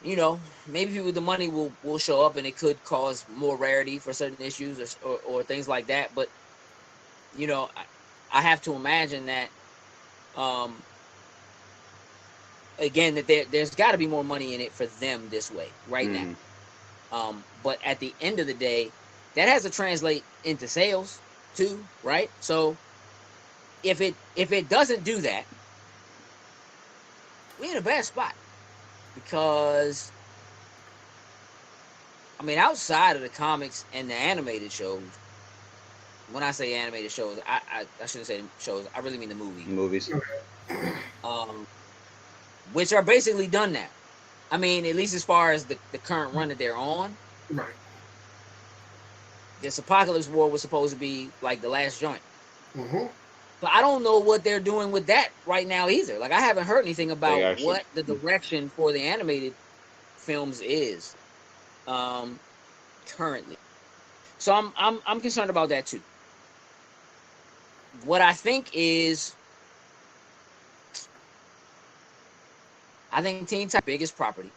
maybe people with the money will show up, and it could cause more rarity for certain issues or things like that. But, I have to imagine that, again, that there's got to be more money in it for them this way right now. But at the end of the day, that has to translate into sales too, right? So if it doesn't do that, we're in a bad spot. Because, I mean, outside of the comics and the animated shows, when I say animated shows, I shouldn't say shows, I really mean the movies. Which are basically done now. I mean, at least as far as the current run that they're on. Right. This Apocalypse War was supposed to be like the last joint. Mm-hmm. But I don't know what they're doing with that right now either. Like, I haven't heard anything about what the direction for the animated films is currently. So I'm concerned about that too. What I think is, I think Teen Titans' biggest property.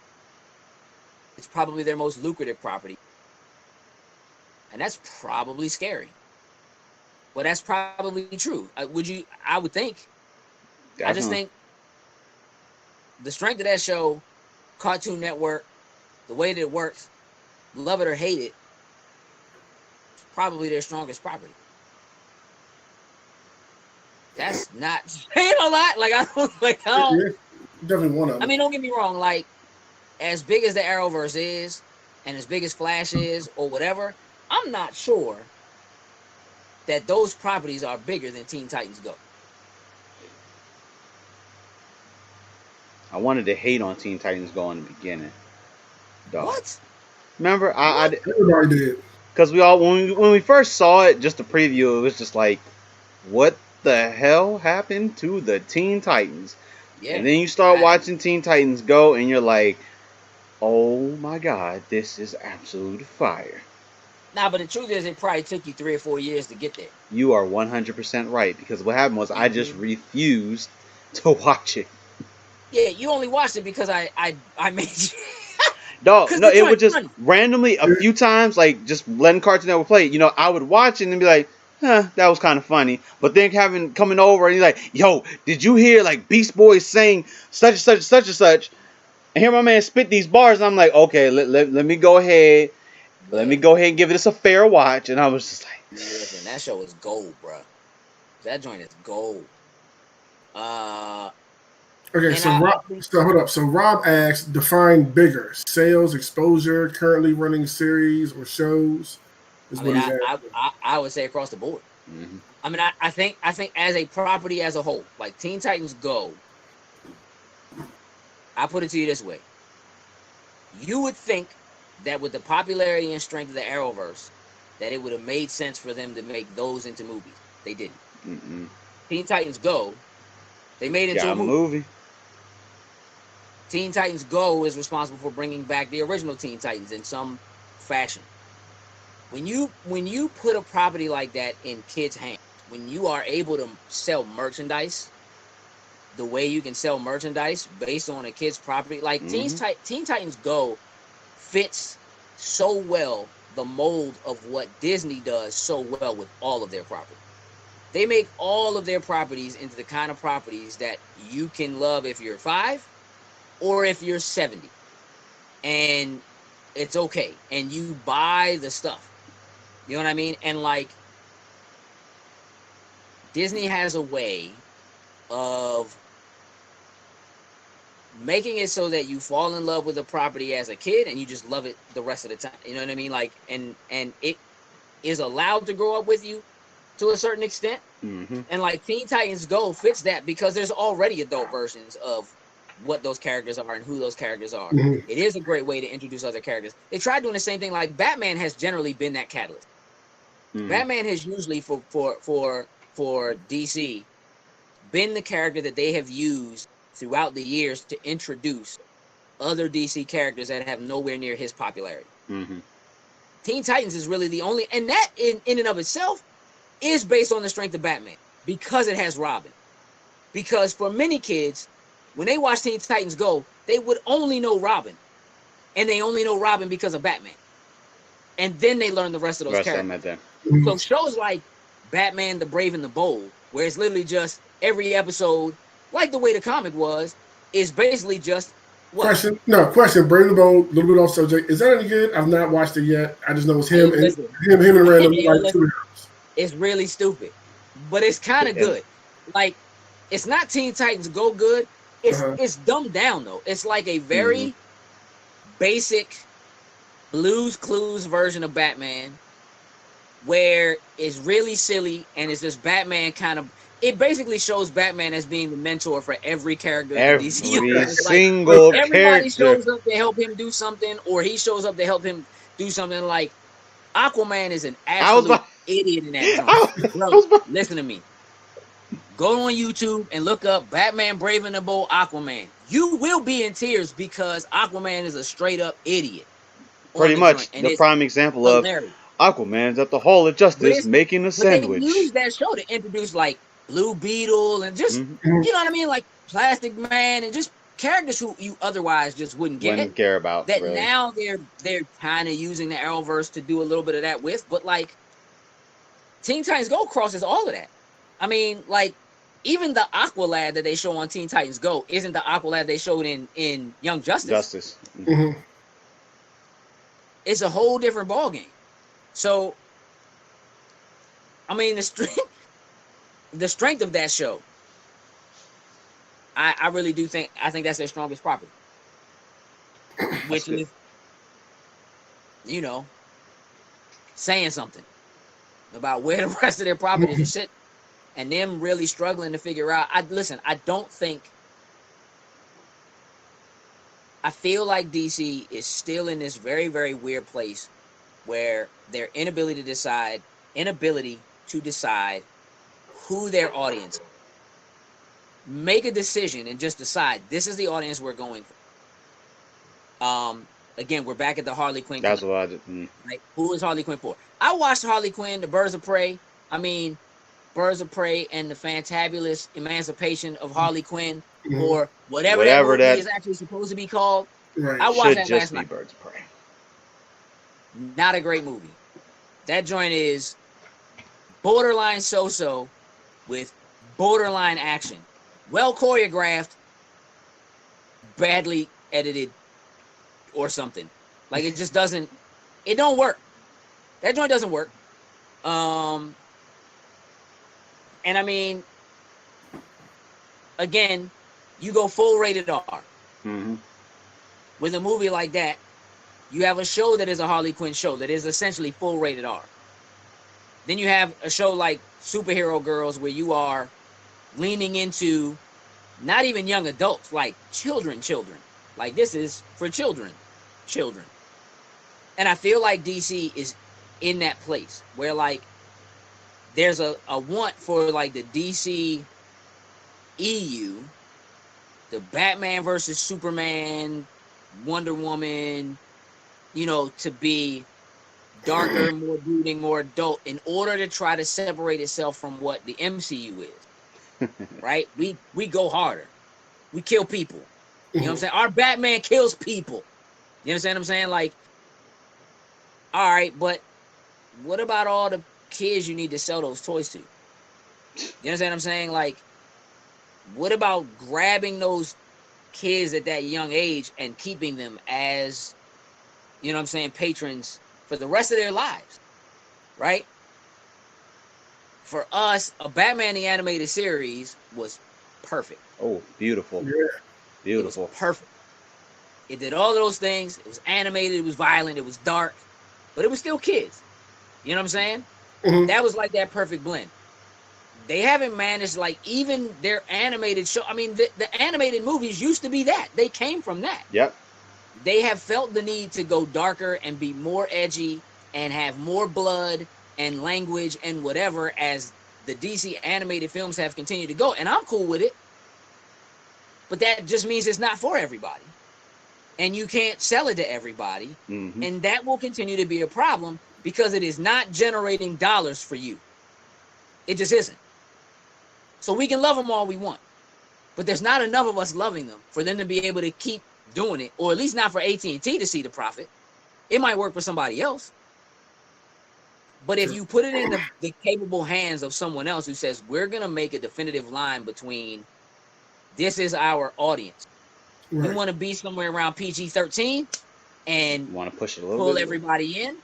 It's probably their most lucrative property. And that's probably scary. Well, that's probably true. I would think. Definitely. I just think the strength of that show, Cartoon Network, the way that it works, love it or hate it, probably their strongest property. That's not saying a lot. Definitely one of them. I mean, don't get me wrong. Like, as big as the Arrowverse is, and as big as Flash is, or whatever, I'm not sure that those properties are bigger than Teen Titans Go. I wanted to hate on Teen Titans Go in the beginning. Dog. What? Remember, everybody did. Because we all, when we first saw it, just the preview, it was just like, what the hell happened to the Teen Titans? Yeah. And then you start watching Teen Titans Go, and you're like, oh my God, this is absolute fire. Nah, but the truth is, it probably took you 3 or 4 years to get there. You are 100% right, because what happened was I just refused to watch it. Yeah, you only watched it because I made you. No, it would just randomly a few times, like just letting Cartoon Network play it. I would watch it and be like, huh, that was kind of funny. But then coming over and he's like, yo, did you hear like Beast Boys saying such and such, such and such? And hear my man spit these bars, and I'm like, okay, let me go ahead. Let me go ahead and give this a fair watch. And I was just like, listen, that show is gold, bro. That joint is gold. Okay, And so I Rob, think so hold up. So Rob asks, define bigger: sales, exposure, currently running series or shows. Is I what mean he's I would say across the board. Mm-hmm. I mean I think as a property as a whole, like Teen Titans Go, I put it to you this way. You would think that with the popularity and strength of the Arrowverse, that it would have made sense for them to make those into movies. They didn't. Mm-mm. Teen Titans Go, they made into Got a a movie. movie. Teen Titans Go is responsible for bringing back the original Teen Titans in some fashion. When you put a property like that in kids' hands, when you are able to sell merchandise the way you can sell merchandise based on a kid's property, like Mm-hmm. Teen Titans Go fits so well the mold of what Disney does so well with all of their properties. They make all of their properties into the kind of properties that you can love if you're 5 or if you're 70. And it's okay. And you buy the stuff. You know what I mean? And like Disney has a way of making it so that you fall in love with a property as a kid and you just love it the rest of the time. You know what I mean? Like and it is allowed to grow up with you to a certain extent. Mm-hmm. And like Teen Titans Go fits that because there's already adult versions of what those characters are and who those characters are. at. It is a great way to introduce other characters. They tried doing the same thing. Like Batman has generally been that catalyst. Mm-hmm. Batman has usually for DC been the character that they have used throughout the years to introduce other DC characters that have nowhere near his popularity. Mm-hmm. Teen Titans is really the only, and that in and of itself is based on the strength of Batman because it has Robin. Because for many kids, when they watch Teen Titans Go, they would only know Robin, and they only know Robin because of Batman. And then they learn the rest of those characters. So shows like Batman, the Brave and the Bold, where it's literally just every episode, like the way the comic was, is basically just what? Question. Brave the Bone, a little bit off subject. Is that any good? I've not watched it yet. I just know it's him and him and random like two heroes. It's really stupid, but it's kind of good. Like it's not Teen Titans Go good. It's dumbed down though. It's like a very basic Blue's Clues version of Batman, where it's really silly and it's just Batman kind of. It basically shows Batman as being the mentor for every character. Every single everybody character shows up to help him do something, or he shows up to help him do something. Like Aquaman is an absolute idiot in that joint. Bro, listen to me. Go on YouTube and look up Batman Brave and the Bold Aquaman. You will be in tears because Aquaman is a straight up idiot. Pretty much the prime example hilarious. Of Aquaman's at the Hall of Justice making a sandwich. They use that show to introduce like Blue Beetle and just you know what I mean, like Plastic Man and just characters who you otherwise just wouldn't care about. That really. Now they're kind of using the Arrowverse to do a little bit of that with, but like Teen Titans Go crosses all of that. I mean, like even the Aqualad that they show on Teen Titans Go isn't the Aqualad they showed in Young Justice. It's a whole different ballgame. So, I mean, the strength of that show, I really do think, I think that's their strongest property. Which is, you know, saying something about where the rest of their properties are sitting. And them really struggling to figure out. I feel like DC is still in this very, very weird place where their inability to decide who their audience is. Make a decision and just decide this is the audience we're going for. Again, we're back at the Harley Quinn. That's what I did. Like, who is Harley Quinn for? I watched Harley Quinn, the Birds of Prey. I mean, Birds of Prey and the Fantabulous Emancipation of Harley Quinn, or whatever that movie is actually supposed to be called. Right. I watched that last night. Birds of Prey. Not a great movie. That joint is borderline so-so with borderline action. Well choreographed, badly edited, or something. Like it just doesn't. It don't work. That joint doesn't work. And I mean, again, you go full rated R. Mm-hmm. With a movie like that, you have a show that is a Harley Quinn show that is essentially full rated R. Then you have a show like Superhero Girls where you are leaning into not even young adults, like children. Like this is for children. And I feel like DC is in that place where like there's a want for like the DC EU, the Batman versus Superman, Wonder Woman, you know, to be darker, more brooding, more adult in order to try to separate itself from what the MCU is. Right? We go harder. We kill people. You know what I'm saying? Our Batman kills people. You understand what I'm saying? Like, all right, but what about all the kids you need to sell those toys to? You understand what I'm saying? Like, what about grabbing those kids at that young age and keeping them as, you know what I'm saying, patrons for the rest of their lives, right? For us, a Batman the Animated Series was perfect. Oh, beautiful. Yeah. Beautiful. It was perfect. It did all of those things. It was animated, it was violent, it was dark, but it was still kids. You know what I'm saying? Mm-hmm. That was like that perfect blend. They haven't managed, like, even their animated show. I mean, the animated movies used to be that. They came from that. Yep. They have felt the need to go darker and be more edgy and have more blood and language and whatever as the DC animated films have continued to go. And I'm cool with it. But that just means it's not for everybody. And you can't sell it to everybody. Mm-hmm. And that will continue to be a problem because it is not generating dollars for you. It just isn't. So we can love them all we want. But there's not enough of us loving them for them to be able to keep doing it, or at least not for AT&T to see the profit. It might work for somebody else. But if you put it in the capable hands of someone else who says, we're going to make a definitive line between this is our audience. Right. We want to be somewhere around PG-13 and Want to push it a little pull bit? everybody in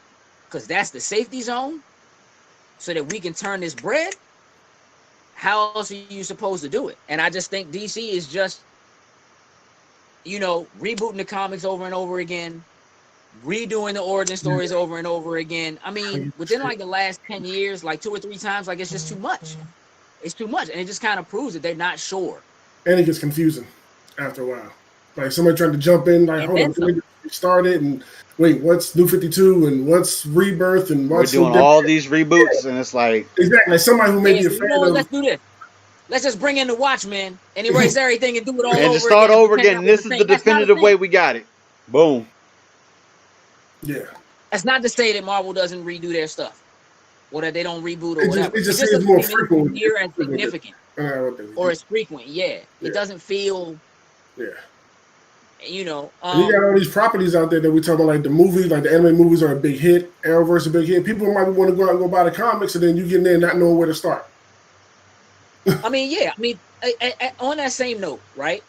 because that's the safety zone so that we can turn this bread. How else are you supposed to do it? And I just think DC is just, you know, rebooting the comics over and over again, redoing the origin stories over and over again. I mean, within like the last 10 years, like 2 or 3 times, like it's just too much. It's too much. And it just kind of proves that they're not sure. And it gets confusing after a while. Like somebody trying to jump in, like, hold on, we started and wait, what's New 52 and what's Rebirth and what's we're doing all these reboots and it's like exactly like somebody who may be a fan of. Let's do this. Let's just bring in the Watchmen and erase everything and do it all over and just start over again. This is the definitive way we got it. Boom. Yeah. That's not to say that Marvel doesn't redo their stuff or that they don't reboot or It whatever. just seems more frequent. Here and significant. Or as frequent, yeah. It doesn't feel, you know. And you got all these properties out there that we talk about, like the movies, like the anime movies are a big hit, Arrowverse a big hit. People might want to go out and go buy the comics, and then you get in there and not know where to start. I mean, yeah. I mean, on that same note, right?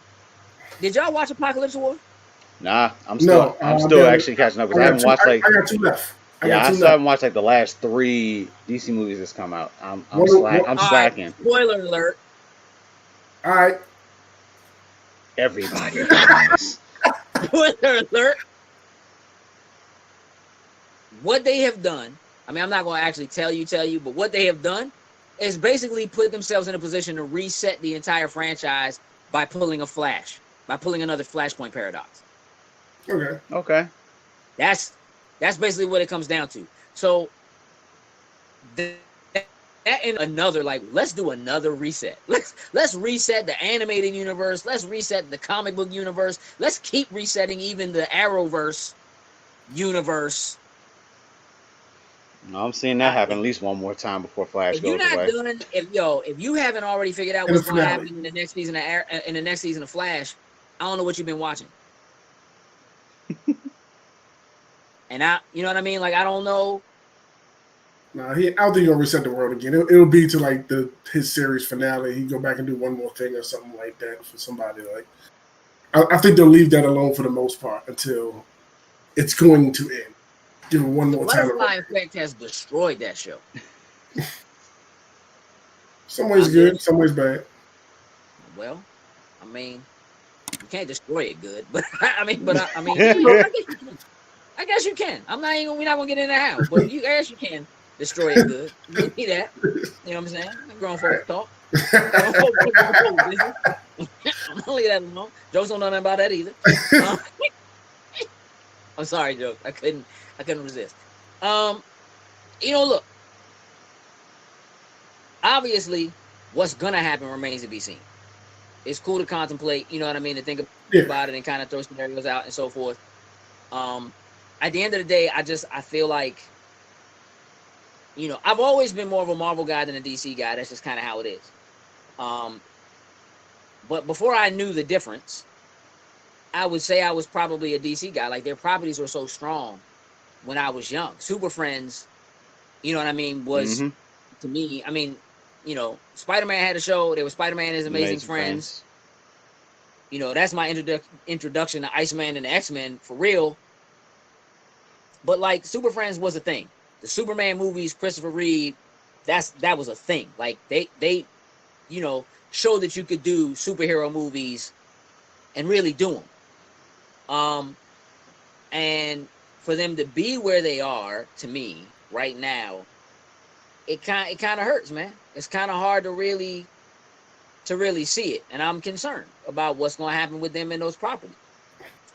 Did y'all watch Apocalypse War? Nah, I'm still actually catching up because I haven't watched like. I got 2 left. I still haven't watched like the last 3 DC movies that's come out. I'm slacking. Spoiler alert. All right. Everybody dies. Spoiler alert. What they have done, I mean, I'm not going to actually tell you, but what they have done is basically put themselves in a position to reset the entire franchise by pulling another Flashpoint paradox. Okay. That's basically what it comes down to. So that and another, like, let's do another reset. Let's reset the animated universe. Let's reset the comic book universe. Let's keep resetting even the Arrowverse universe. No, I'm seeing that happen at least one more time before Flash goes away. If you haven't already figured out what's going to happen in the next season of Flash, I don't know what you've been watching. And you know what I mean? Like, I don't know. Nah, I don't think he'll reset the world again. It'll be to like his series finale. He'd go back and do one more thing or something like that for somebody. Like, I think they'll leave that alone for the most part until it's going to end. Give it one more time. Butterfly Effect has destroyed that show. Some ways good, some ways bad. Well, mean, you can't destroy it good, but I mean, you know, I guess you can. We're not gonna get into how, but I guess you can destroy it good. Give me that. You know what I'm saying? Grown folks talk. I'm gonna leave that alone. Jokes don't know nothing about that either. I'm sorry, Joke. I couldn't resist. You know, look. Obviously, what's gonna happen remains to be seen. It's cool to contemplate, you know what I mean, to think about it and kind of throw scenarios out and so forth. At the end of the day, I feel like, you know, I've always been more of a Marvel guy than a DC guy. That's just kind of how it is. But before I knew the difference, I would say I was probably a DC guy. Like, their properties were so strong when I was young. Super Friends, you know what I mean, was to me, I mean, you know, Spider-Man had a show. There was Spider-Man and His Amazing Friends. You know, that's my introduction to Iceman and the X-Men for real. But like, Super Friends was a thing. The Superman movies, Christopher Reeve, that was a thing. Like, they you know, showed that you could do superhero movies and really do them. And for them to be where they are, to me, right now, it kind of hurts, man. It's kind of hard to really see it, and I'm concerned about what's going to happen with them in those properties.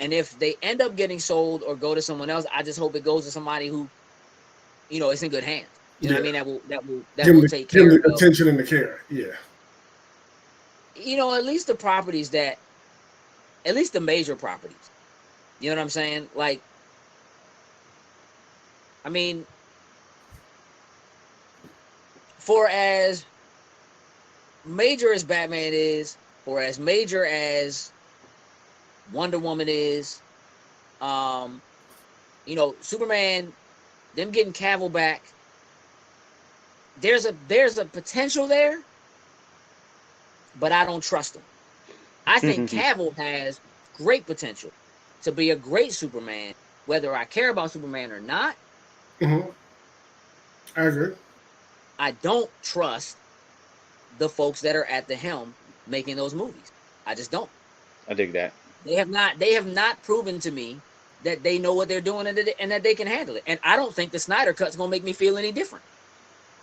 And if they end up getting sold or go to someone else, I just hope it goes to somebody who, you know, it's in good hands. You know what I mean? That will take care of attention and the care. Yeah. You know, at least the properties at least the major properties. You know what I'm saying? Like, I mean, for as major as Batman is, or as major as Wonder Woman is, you know, Superman, them getting Cavill back, there's a potential there, but I don't trust him. I think Cavill has great potential to be a great Superman, whether I care about Superman or not. I agree. I don't trust the folks that are at the helm making those movies. I just don't. I dig that. They have not proven to me that they know what they're doing and that they can handle it. And I don't think the Snyder Cut's gonna make me feel any different.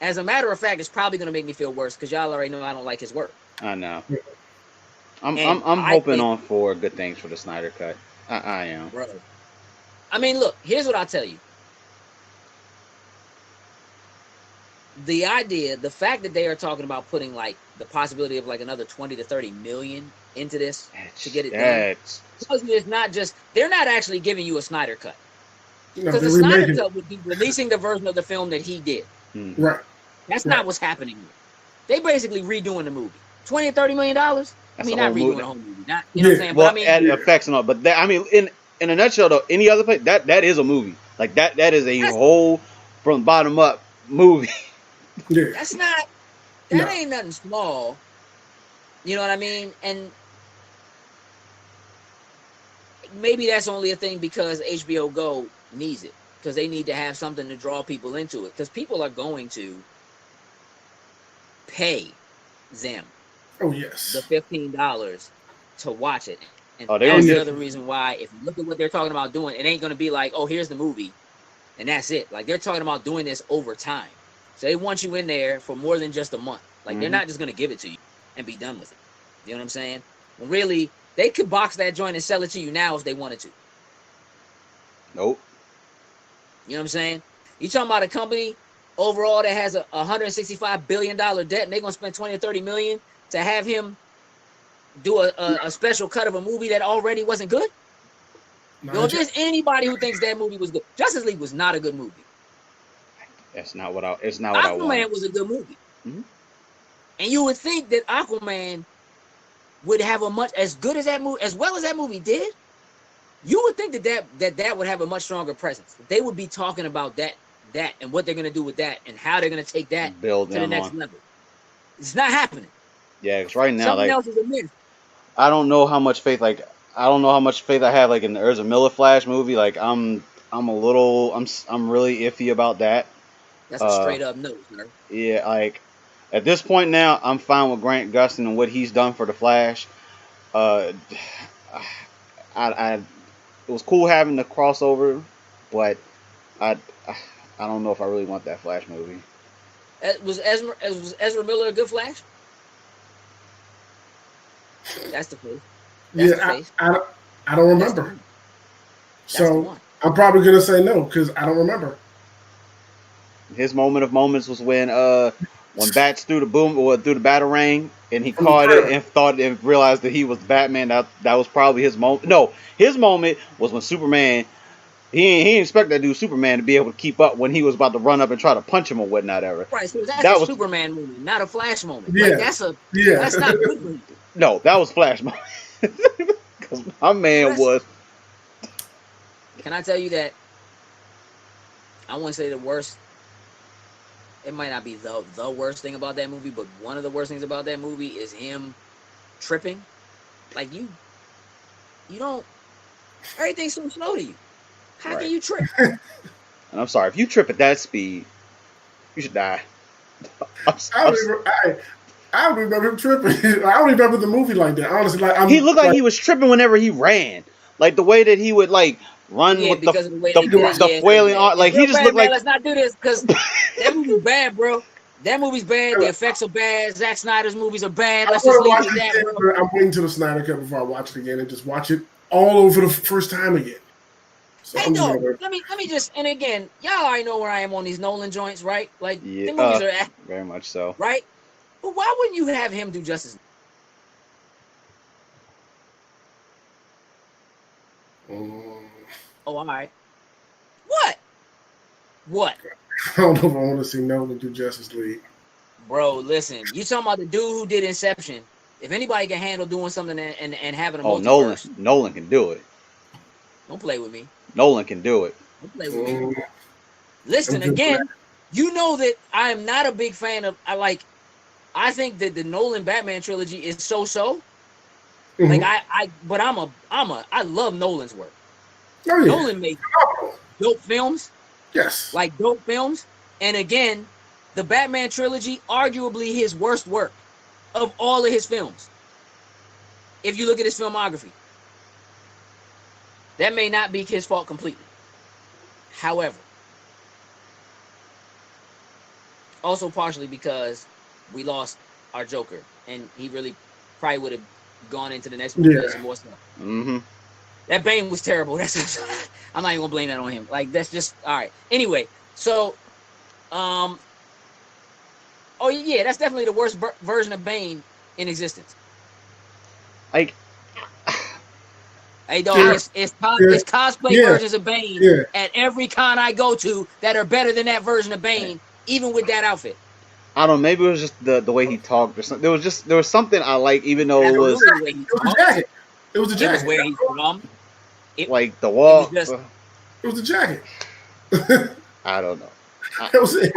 As a matter of fact, it's probably gonna make me feel worse because y'all already know I don't like his work. I know. I'm hoping on for good things for the Snyder Cut. I am. Bro. I mean, look, here's what I'll tell you. The fact that they are talking about putting like the possibility of like another 20 to 30 million into this to get it done, tells me it's not just, they're not actually giving you a Snyder Cut. Because the Snyder Cut would be releasing the version of the film that he did. Right. That's not what's happening here. They basically redoing the movie. $20 to $30 million. I mean, not redoing the whole movie. Not, you know what I'm saying? Well, but I mean, add effects and all. But that, I mean, in a nutshell, though, any other place, that is a movie. Like that is a whole from bottom up movie. Yeah. That's not. That ain't nothing small. You know what I mean? And maybe that's only a thing because HBO Go needs it, because they need to have something to draw people into it, because people are going to pay them. Oh yes. The $15 to watch it. And that's the other reason why, if you look at what they're talking about doing, it ain't going to be like, oh, here's the movie, and that's it. Like, they're talking about doing this over time. So they want you in there for more than just a month. Like, they're not just going to give it to you and be done with it. You know what I'm saying? Well, really, they could box that joint and sell it to you now if they wanted to. Nope. You know what I'm saying? You talking about a company overall that has a $165 billion debt, and they're going to spend 20 or 30 million to have him do a special cut of a movie that already wasn't good? No, if there's anybody who thinks that movie was good, Justice League was not a good movie. It's not what I want. Aquaman was a good movie. And you would think that Aquaman would have a much, as good as that movie, as well as that movie did, you would think that would have a much stronger presence. They would be talking about that and what they're going to do with that and how they're going to take that to the next level. It's not happening. Yeah, because right now, something else is a myth. I don't know how much faith I have like in the Ezra Miller Flash movie. Like I'm really iffy about that. That's a straight up no, sir. Yeah, like at this point now, I'm fine with Grant Gustin and what he's done for the Flash. Uh, I it was cool having the crossover, but I I don't know if I really want that Flash movie. Was Ezra Miller a good Flash? That's the face. That's the Yeah, face. I don't That's the remember. one. That's the So one. I'm probably gonna say no because I don't remember. His moment of moments was when Bats threw the boom or threw the batarang and he From the caught it trailer. and thought and realized that he was Batman. That was probably his moment. No, his moment was when Superman. He didn't expect that dude Superman to be able to keep up when he was about to run up and try to punch him or whatnot ever. Right. So that's a That was Superman movie, not a Flash moment. Like Yeah, that's yeah. not good for you. no, that was Flash moment. Because my man That's, was can I tell you that I wouldn't say the worst. It might not be the worst thing about that movie, but one of the worst things about that movie is him tripping. Like you don't. Everything's so slow to you. How right. can you trip? And I'm sorry if you trip at that speed, you should die. I'm, I I'm, don't even, I don't remember him tripping. I don't remember the movie like that. Honestly, like he looked like he was tripping whenever he ran, like the way that he would like run Yeah, with because of the way they did it. the Yeah, it's flailing bad. arm. Like It's he real just bad, looked man. like Let's not do this because that movie's bad, bro. That movie's bad. The effects are bad. Zack Snyder's movies are bad. I'm Let's just gonna leave watch it it at that, again, bro. but I'm waiting till the Snyder Cut before I watch it again and just watch it all over the first time again. So Hey, I'm just gonna no, wait. let me just, and again, y'all already know where I am on these Nolan joints, right? Like yeah, the movies are very much so. right. But why wouldn't you have him do Justice? Oh, all right. What? What? I don't know if I want to see Nolan do Justice League. Bro, listen. You talking about the dude who did Inception? If anybody can handle doing something and having a Oh, multiverse, Nolan can do it. don't play with me. Nolan can do it. Don't play with me. Listen again. You know that I am not a big fan of. I think that the Nolan Batman trilogy is so. Mhm. Like but I love Nolan's work. Oh yeah. Nolan makes dope films, Yes. like dope films. And again, the Batman trilogy, arguably his worst work of all of his films. If you look at his filmography, that may not be his fault completely. However, also partially because we lost our Joker, and he really probably would have gone into the next movie with some more stuff. Mm-hmm. That Bane was terrible. I'm not even gonna blame that on him. Like that's just all right. Anyway, so oh yeah, that's definitely the worst version of Bane in existence. Like, hey, dog, it's cosplay versions of Bane at every con I go to that are better than that version of Bane, even with that outfit. I don't know. Maybe it was just the way he talked or something. There was something I like, even though it was a jacket. It was a jacket. It was where he's from. Like the wall. It was a jacket. I don't know. That was it.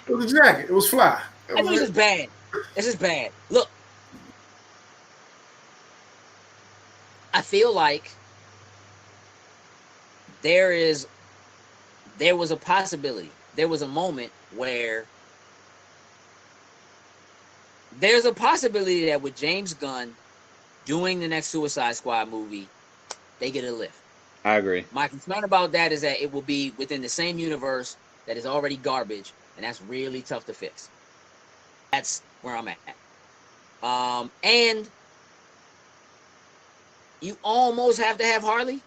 It was a jacket. It was fly. That was just bad. This is bad. Look, I feel like there was a possibility. There was a moment where there's a possibility that with James Gunn doing the next Suicide Squad movie, they get a lift. I agree. My concern about that is that it will be within the same universe that is already garbage, and that's really tough to fix. That's where I'm at. And you almost have to have Harley.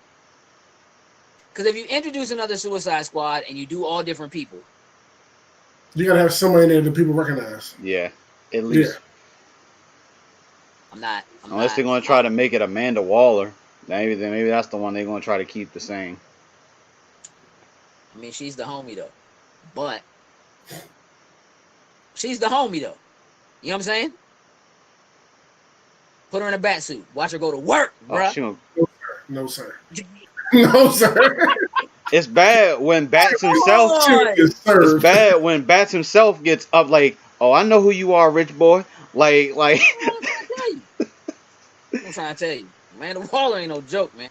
Because if you introduce another Suicide Squad and you do all different people, you gotta have somebody in there that people recognize. Yeah, at least. Yeah. Unless they're gonna try to make it Amanda Waller, maybe that's the one they're gonna try to keep the same. I mean, she's the homie though, but she's the homie though. You know what I'm saying? Put her in a bat suit. Watch her go to work, bro. No, sir. No, sir. It's bad when Bats himself. It's bad when Bats himself gets up like, oh, I know who you are, rich boy. Like. I'm trying to tell you, man. The Waller ain't no joke, man.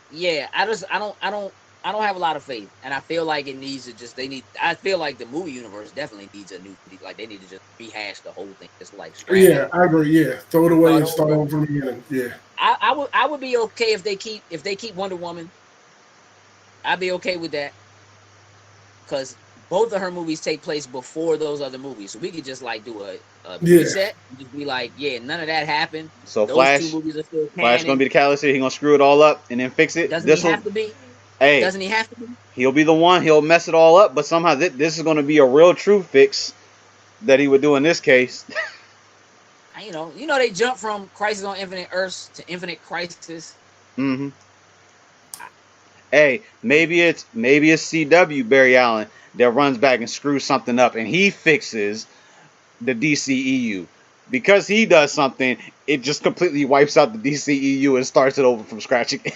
Yeah, I I don't have a lot of faith, and I feel like it needs to just. I feel like the movie universe definitely needs a new. Like they need to just rehash the whole thing, just like scrap Yeah, it. I agree. Yeah, throw it away and start over from the beginning. Yeah, I would be okay if they keep Wonder Woman. I'd be okay with that, because both of her movies take place before those other movies, so we could just like do a reset and just be like, yeah, none of that happened. So those Flash, two movies are still Flash gonna be the catalyst here. He gonna screw it all up and then fix it. Doesn't he have to be? Hey, doesn't he have to be? He'll be the one. He'll mess it all up, but somehow this is gonna be a real true fix that he would do in this case. You know they jump from Crisis on Infinite Earths to Infinite Crisis. Mm-hmm. Hey, maybe it's CW Barry Allen that runs back and screws something up, and he fixes the DCEU. Because he does something, it just completely wipes out the DCEU and starts it over from scratch again.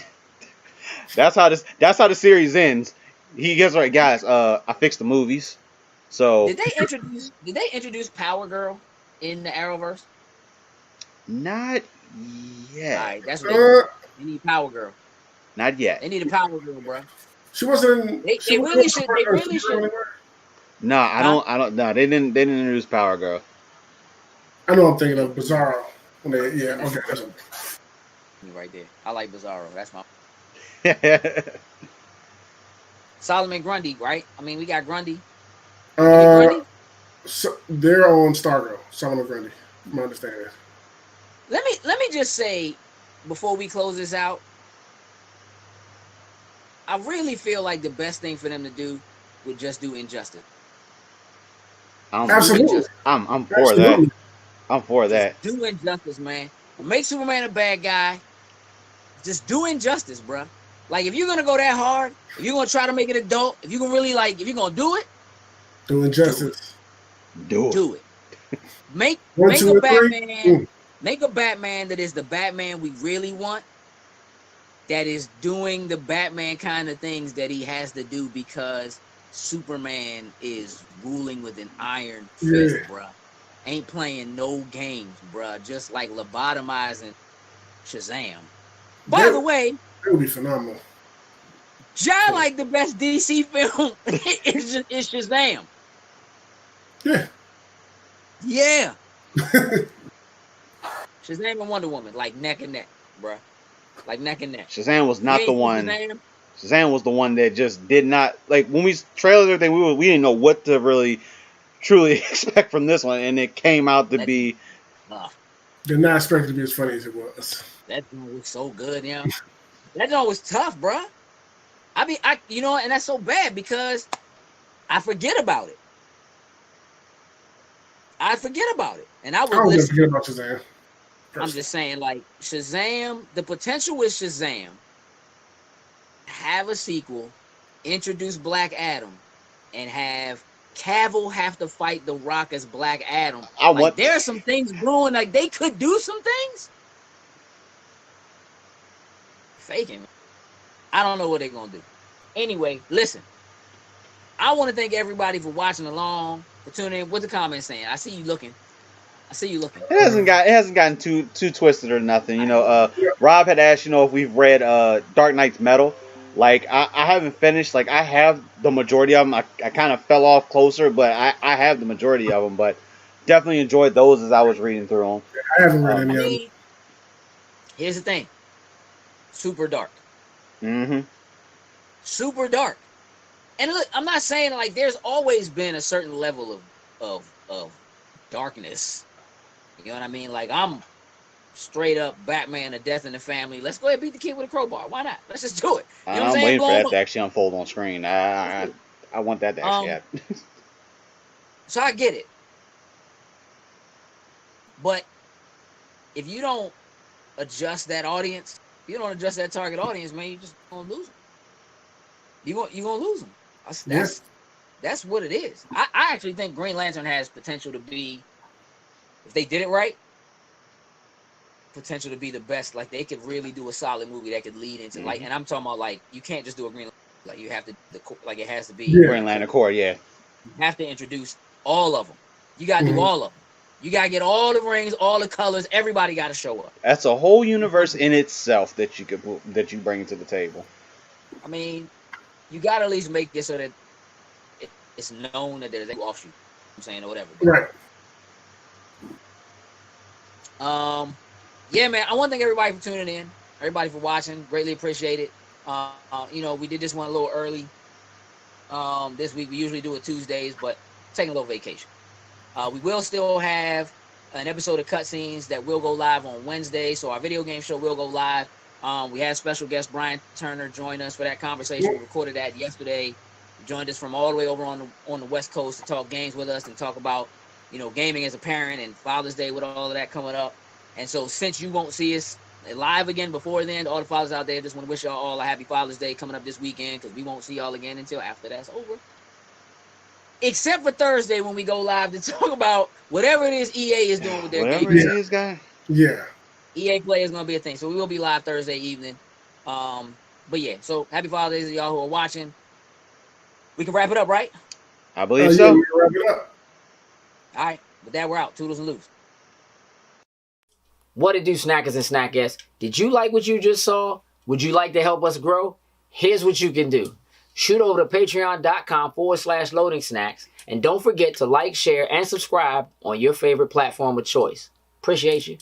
That's how the series ends. He gets right, guys. I fixed the movies. So did they introduce Power Girl in the Arrowverse? Not yet. All right, that's what they need. Power Girl. Not yet. They need a Power Girl, bro. She wasn't. They really should. No, I don't. No, they didn't introduce Power Girl. I know. I'm thinking of Bizarro. Okay, that's one. Right there. I like Bizarro. That's my. Solomon Grundy, right? I mean, we got Grundy. So they're on Stargirl. Solomon Grundy. My understanding. Let me just say, before we close this out, I really feel like the best thing for them to do would just do Injustice. Absolutely. I'm for that. I'm for that. Just do Injustice, man. Make Superman a bad guy. Just do Injustice, bro. Like, if you're gonna go that hard, if you're gonna try to make it adult, if you're gonna really if you're gonna do it, do Injustice. Do it. Make a Batman. Make a Batman that is the Batman we really want. That is doing the Batman kind of things that he has to do because Superman is ruling with an iron fist, bruh. Ain't playing no games, bruh. Just like lobotomizing Shazam. By the way, it would be phenomenal. Like the best DC film is Shazam. Yeah. Yeah. Shazam and Wonder Woman, like neck and neck, bruh. Like neck and neck. Shazam was not the one. Shazam was the one that just did not, like, when we trailers everything, we didn't know what to really truly expect from this one, and it came out to be. Did not expect it to be as funny as it was. That one was so good, you know. That one was tough, bruh. And that's so bad because I forget about it. And I would listen. Forget about Shazam. I'm just saying, like, Shazam, the potential with Shazam, have a sequel, introduce Black Adam, and have Cavill have to fight The Rock as Black Adam. There are some things brewing, like, they could do some things. Faking. I don't know what they're going to do. Anyway, listen. I want to thank everybody for watching along, for tuning in. What the comments saying? I see you looking. It hasn't gotten too twisted or nothing. You know, Rob had asked, if we've read Dark Knight's Metal. Like, I haven't finished. Like, I have the majority of them. I kind of fell off closer, but I have the majority of them. But definitely enjoyed those as I was reading through them. I haven't read any of them. Here's the thing. Super dark. Mm-hmm. Super dark. And look, I'm not saying, like, there's always been a certain level of darkness. You know what I mean? Like, I'm straight up Batman, a death in the family. Let's go ahead and beat the kid with a crowbar. Why not? Let's just do it. You know what I'm saying? Waiting for that to actually unfold on screen. I want that to actually happen. So I get it. But if you don't adjust that audience, if you don't adjust that target audience, man, you're just going to lose them. You're going to lose them. That's what it is. I actually think Green Lantern has potential to be, if they did it right, potential to be the best. Like, they could really do a solid movie that could lead into, like, and I'm talking about, like, you can't just do a Green Lantern. Like, you have to, it has to be Green Lantern Corps, yeah. You have to introduce all of them. You got to do all of them. You got to get all the rings, all the colors. Everybody got to show up. That's a whole universe in itself that you bring to the table. I mean, you got to at least make it so that it's known that there's a offshoot. I'm saying, or whatever. Right. Yeah, man. I want to thank everybody for tuning in. Everybody for watching. Greatly appreciate it. You know, we did this one a little early. This week we usually do it Tuesdays, but taking a little vacation. We will still have an episode of Cutscenes that will go live on Wednesday. So our video game show will go live. We had special guest Brian Turner join us for that conversation. We recorded that yesterday. He joined us from all the way over on the West Coast to talk games with us and talk about, you know, gaming as a parent and Father's Day with all of that coming up. And so since you won't see us live again before then, all the fathers out there, just want to wish y'all all a happy Father's Day coming up this weekend, because we won't see y'all again until after that's over. Except for Thursday when we go live to talk about whatever it is EA is doing with their Whatever games. it is, guy. Yeah. EA Play is going to be a thing. So we will be live Thursday evening. But yeah, so happy Father's Day to y'all who are watching. We can wrap it up, right? I believe so. Yeah, we can wrap it up. All right. With that, we're out. Toodles and loose. What it do, snackers and snackettes? Did you like what you just saw? Would you like to help us grow? Here's what you can do. Shoot over to patreon.com/loading snacks. And don't forget to like, share, and subscribe on your favorite platform of choice. Appreciate you.